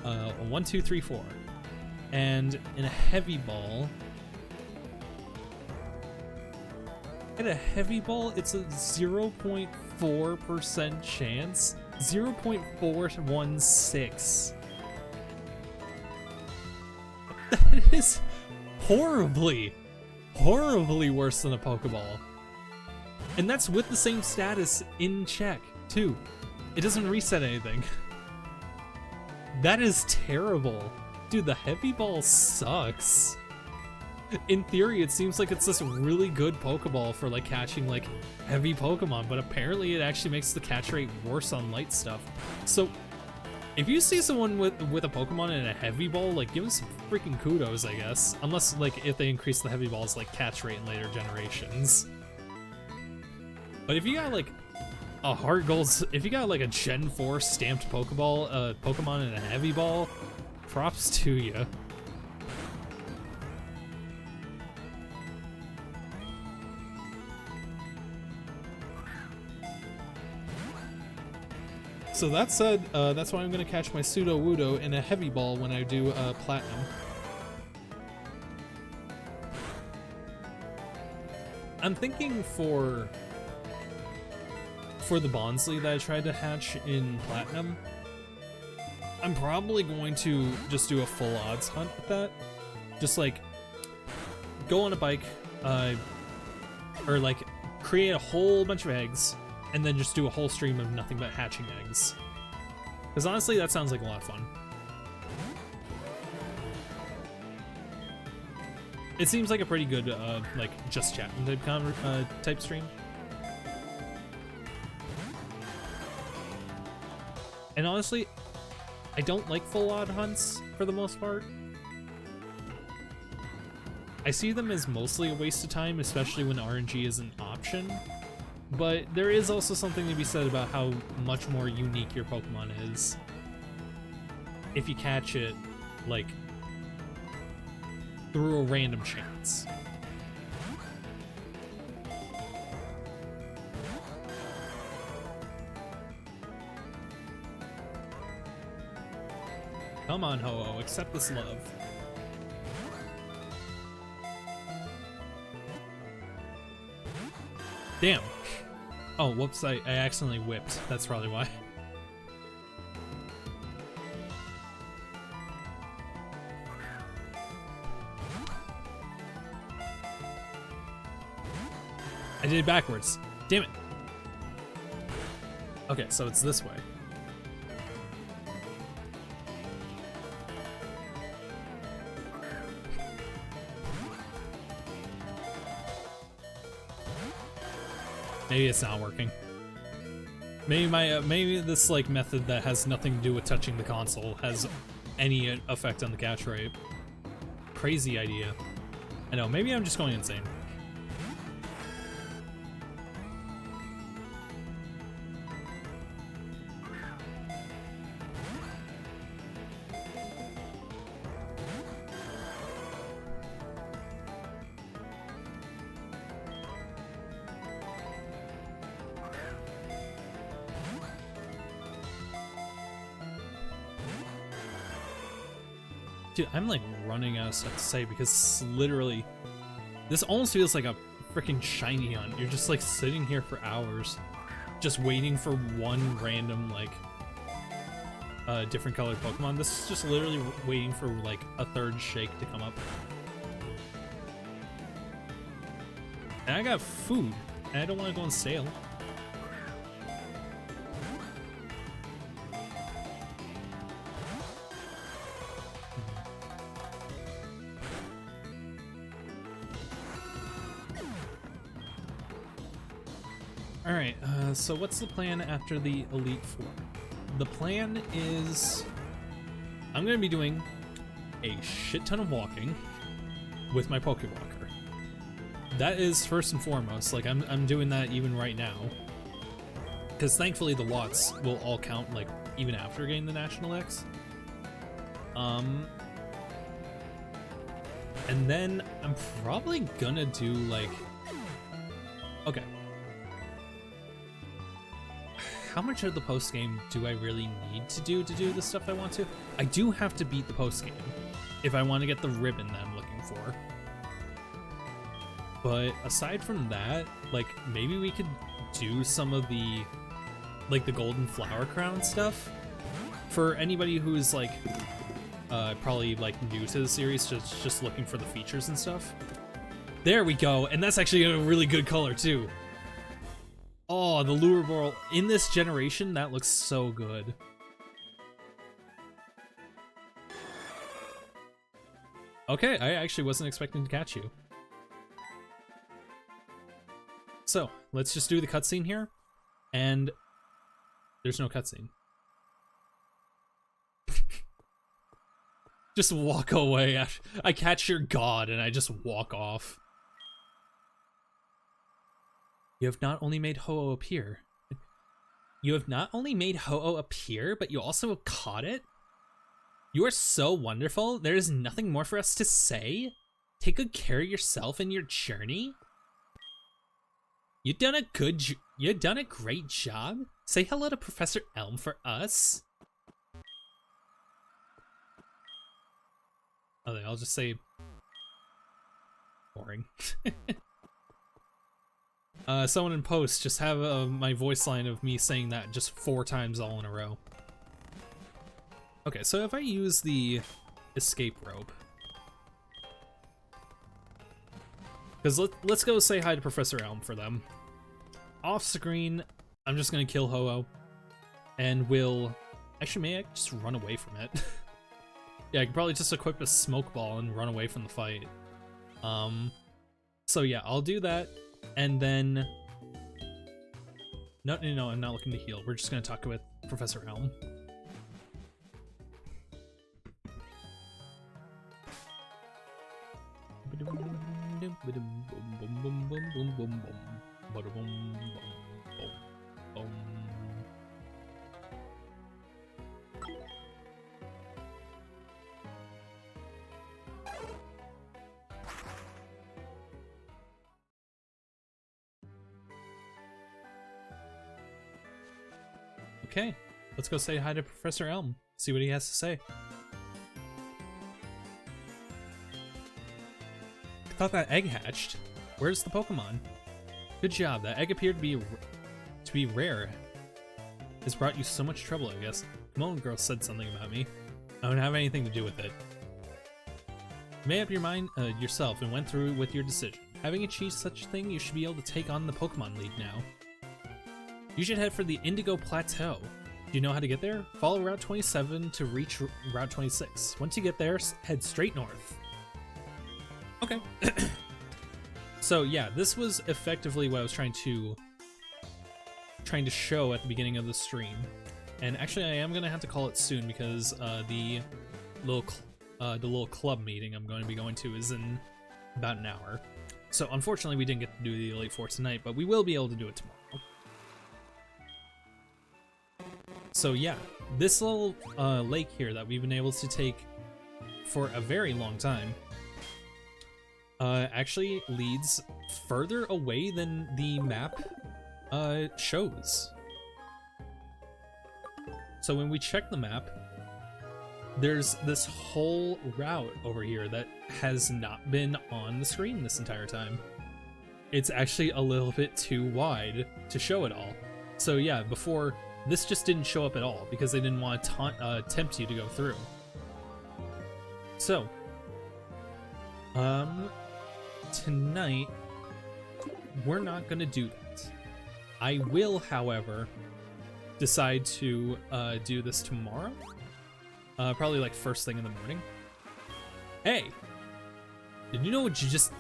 1, 2, 3, 4. And in a heavy ball, it's a 0.4% chance. 0.416. That is horribly worse than a Pokeball. And that's with the same status in check, too. It doesn't reset anything. That is terrible. Dude, the heavy ball sucks. In theory, it seems like it's this really good Pokeball for like catching like heavy Pokemon, but apparently it actually makes the catch rate worse on light stuff. So if you see someone with a Pokemon in a heavy ball, like give them some freaking kudos, I guess. Unless like if they increase the heavy ball's like catch rate in later generations. But if you got like a HeartGold, if you got like a Gen 4 stamped Pokemon in a heavy ball, props to you. So that said, that's why I'm going to catch my Pseudo-Wudo in a heavy ball when I do Platinum. I'm thinking for the Bonsly that I tried to hatch in Platinum, I'm probably going to just do a full odds hunt with that. Just like go on a bike, or like create a whole bunch of eggs, and then just do a whole stream of nothing but hatching eggs. Because honestly, that sounds like a lot of fun. It seems like a pretty good, like, just chatting type stream. And honestly, I don't like full odd hunts for the most part. I see them as mostly a waste of time, especially when RNG is an option. But there is also something to be said about how much more unique your Pokemon is if you catch it, like, through a random chance. Come on, Ho-Oh, accept this love. Damn. Oh, whoops, I accidentally whipped. That's probably why. I did it backwards. Damn it. Okay, so it's this way. Maybe it's not working. Maybe maybe this like method that has nothing to do with touching the console has any effect on the catch rate. Crazy idea. I know, maybe I'm just going insane. Dude, I'm like running out of stuff to say because literally, this almost feels like a freaking shiny hunt. You're just like sitting here for hours, just waiting for one random like different colored Pokemon. This is just literally waiting for like a third shake to come up. And I got food, and I don't want to go on sale. Alright, so what's the plan after the Elite Four? The plan is I'm going to be doing a shit ton of walking with my Pokewalker. That is first and foremost. Like, I'm doing that even right now. Because thankfully the watts will all count, like, even after getting the National X. And then I'm probably gonna do, like... Okay. How much of the post-game do I really need to do the stuff I want to? I do have to beat the post-game if I want to get the ribbon that I'm looking for. But aside from that, like, maybe we could do some of the, like, the Golden Flower Crown stuff. For anybody who's, like, probably, like, new to the series, just looking for the features and stuff. There we go, and that's actually a really good color, too. Oh, the Lure Ball. In this generation, that looks so good. Okay, I actually wasn't expecting to catch you. So, let's just do the cutscene here. And there's no cutscene. Just walk away. I catch your god and I just walk off. You have not only made Ho-Oh appear. You have not only made Ho-Oh appear, but you also caught it? You are so wonderful. There is nothing more for us to say. Take good care of yourself and your journey. You've done a great job. Say hello to Professor Elm for us. Oh, I'll just say boring. Someone in post just have my voice line of me saying that just 4 times all in a row. Okay, so if I use the escape rope, because let's go say hi to Professor Elm for them. Off screen, I'm just gonna kill Ho-Oh, and we'll actually may I just run away from it. Yeah, I could probably just equip a smoke ball and run away from the fight. So yeah, I'll do that. And then, no, I'm not looking to heal. We're just gonna talk with Professor Elm. Okay, let's go say hi to Professor Elm, see what he has to say. I thought that egg hatched. Where's the Pokemon? Good job, that egg appeared to be rare. It's brought you so much trouble, I guess. The Moan Girl said something about me. I don't have anything to do with it. You made up your mind yourself and went through with your decision. Having achieved such a thing, you should be able to take on the Pokemon League now. You should head for the Indigo Plateau. Do you know how to get there? Follow Route 27 to reach Route 26. Once you get there, head straight north. Okay. So yeah, this was effectively what I was trying to show at the beginning of the stream. And actually, I am gonna have to call it soon because the little club meeting I'm going to be going to is in about an hour. So unfortunately, we didn't get to do the Elite Four tonight, but we will be able to do it tomorrow. So yeah, this little lake here that we've been able to take for a very long time actually leads further away than the map shows. So when we check the map, there's this whole route over here that has not been on the screen this entire time. It's actually a little bit too wide to show it all. So yeah, before, this just didn't show up at all because they didn't want to tempt you to go through. So, tonight, we're not gonna do that. I will, however, decide to do this tomorrow. Probably like first thing in the morning. Hey! Do you know what you just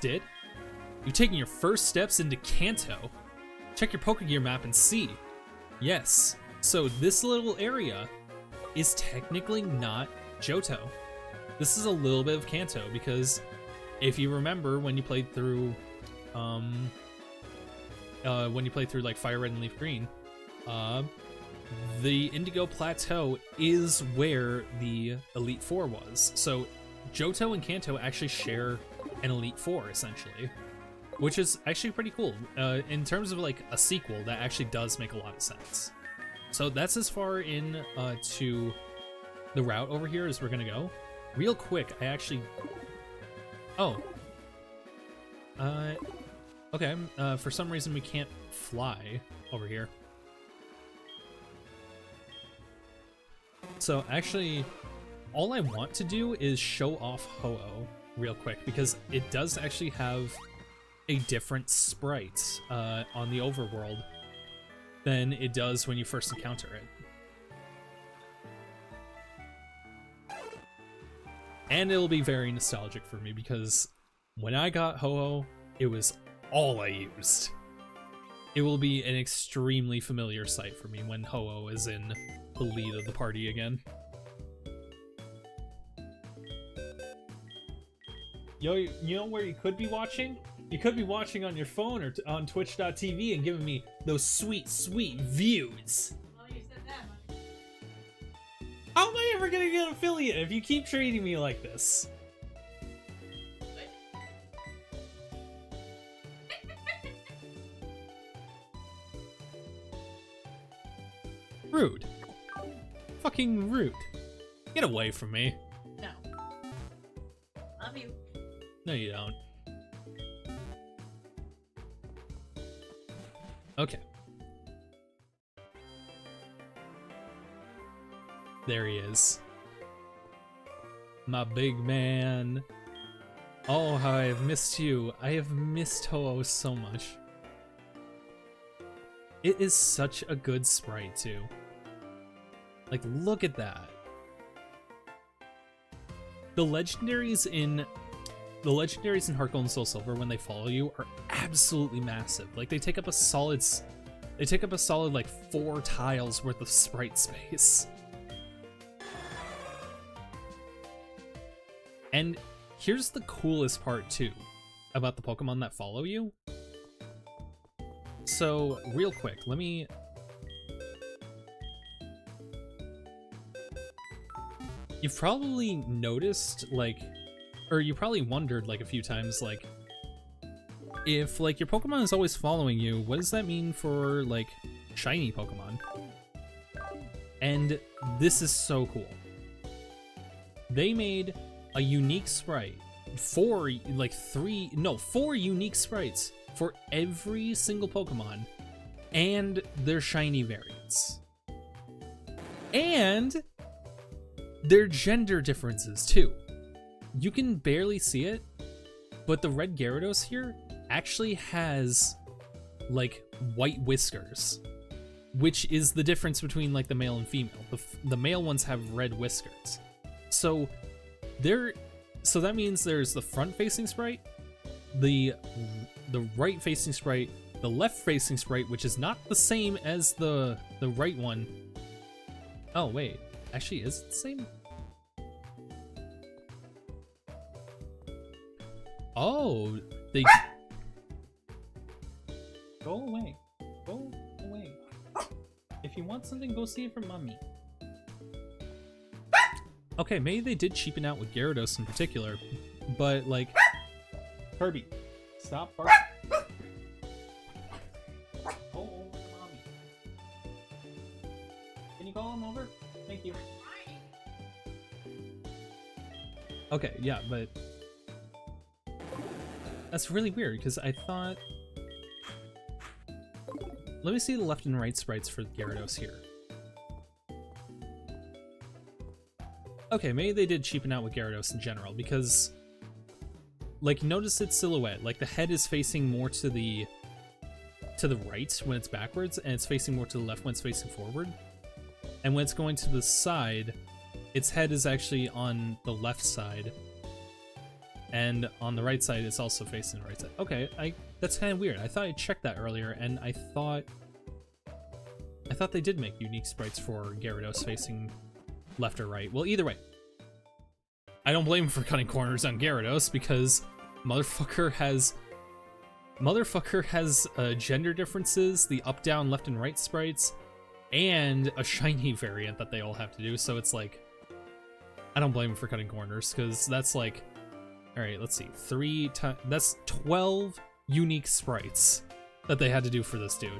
did? You're taking your first steps into Kanto. Check your Pokegear map and see. Yes. So this little area is technically not Johto. This is a little bit of Kanto, because if you remember when you played through like Fire Red and Leaf Green, the Indigo Plateau is where the Elite Four was. So Johto and Kanto actually share an Elite Four, essentially, which is actually pretty cool. In terms of like a sequel, that actually does make a lot of sense. So that's as far in to the route over here as we're gonna go. Real quick, I actually... Oh. Okay, for some reason we can't fly over here. So actually, all I want to do is show off Ho-Oh real quick, because it does actually have a different sprite on the overworld than it does when you first encounter it. And it'll be very nostalgic for me, because when I got Ho-Oh, it was all I used. It will be an extremely familiar sight for me when Ho-Oh is in the lead of the party again. Yo, you know where you could be watching? You could be watching on your phone or on twitch.tv and giving me those sweet, sweet views. Well, you said that. How am I ever gonna get an affiliate if you keep treating me like this? Rude. Fucking rude. Get away from me. No. Love you. No, you don't. Okay. There he is. My big man. Oh, how I have missed you. I have missed Ho-Oh so much. It is such a good sprite, too. Like, look at that. The legendaries in HeartGold and Soul Silver, when they follow you, are absolutely massive. Like, they take up a solid like 4 tiles worth of sprite space. And here's the coolest part too about the Pokemon that follow you. So real quick, let me... You've probably noticed, like, or you probably wondered like a few times, like, if like your Pokemon is always following you, what does that mean for like shiny Pokemon? And this is so cool. They made a unique sprite, 4 unique sprites for every single Pokemon and their shiny variants. And their gender differences too. You can barely see it, but the red Gyarados here actually has like white whiskers, which is the difference between like the male and female. The male ones have red whiskers. So that means there's the front-facing sprite, the right-facing sprite, the left-facing sprite, which is not the same as the right one. Oh wait, actually, is it the same? Oh, they go away. Go away. If you want something, go see it from mommy. Okay, maybe they did cheapen out with Gyarados in particular, but like, Kirby, stop barking. Go over to mommy. Can you call him over? Thank you. Okay, yeah, but that's really weird because I thought. Let me see the left and right sprites for Gyarados here. Okay, maybe they did cheapen out with Gyarados in general, because, like, notice its silhouette. Like, the head is facing more to the right when it's backwards, and it's facing more to the left when it's facing forward. And when it's going to the side, its head is actually on the left side, and on the right side, it's also facing the right side. Okay, That's kind of weird. I thought I checked that earlier, and I thought they did make unique sprites for Gyarados facing left or right. Well, either way, I don't blame him for cutting corners on Gyarados because motherfucker has gender differences, the up, down, left, and right sprites, and a shiny variant that they all have to do. So it's like, I don't blame him for cutting corners because that's like, all right, let's see, that's 12 unique sprites that they had to do for this dude,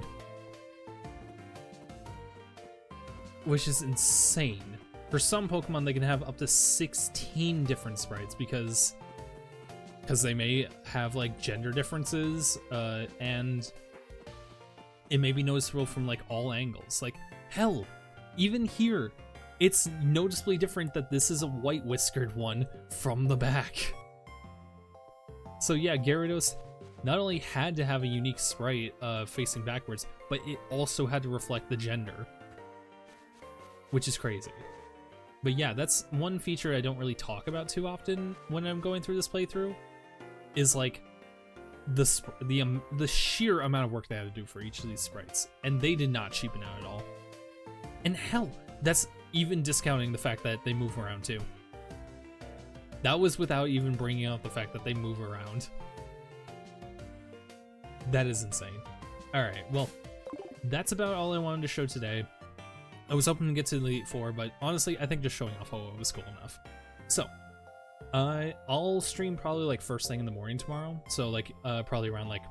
which is insane. For some Pokemon, they can have up to 16 different sprites because they may have like gender differences, and it may be noticeable from like all angles. Like hell, even here, it's noticeably different that this is a white whiskered one from the back. So yeah, Gyarados not only had to have a unique sprite facing backwards, but it also had to reflect the gender, which is crazy. But yeah, that's one feature I don't really talk about too often when I'm going through this playthrough, is like the sheer amount of work they had to do for each of these sprites, and they did not cheapen out at all. And hell, that's even discounting the fact that they move around too. That was without even bringing up the fact that they move around. That is insane. Alright, well, that's about all I wanted to show today. I was hoping to get to the Elite Four, but honestly, I think just showing off Ho-Oh was cool enough. So, I'll stream probably like first thing in the morning tomorrow. So like, probably around like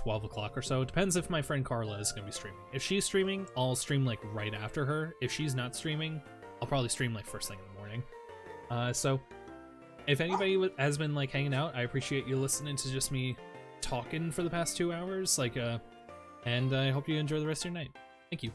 12 o'clock or so. It depends if my friend Carla is going to be streaming. If she's streaming, I'll stream like right after her. If she's not streaming, I'll probably stream like first thing in the morning. So, if anybody has been like hanging out, I appreciate you listening to just me talking for the past 2 hours. Like, and I hope you enjoy the rest of your night. Thank you.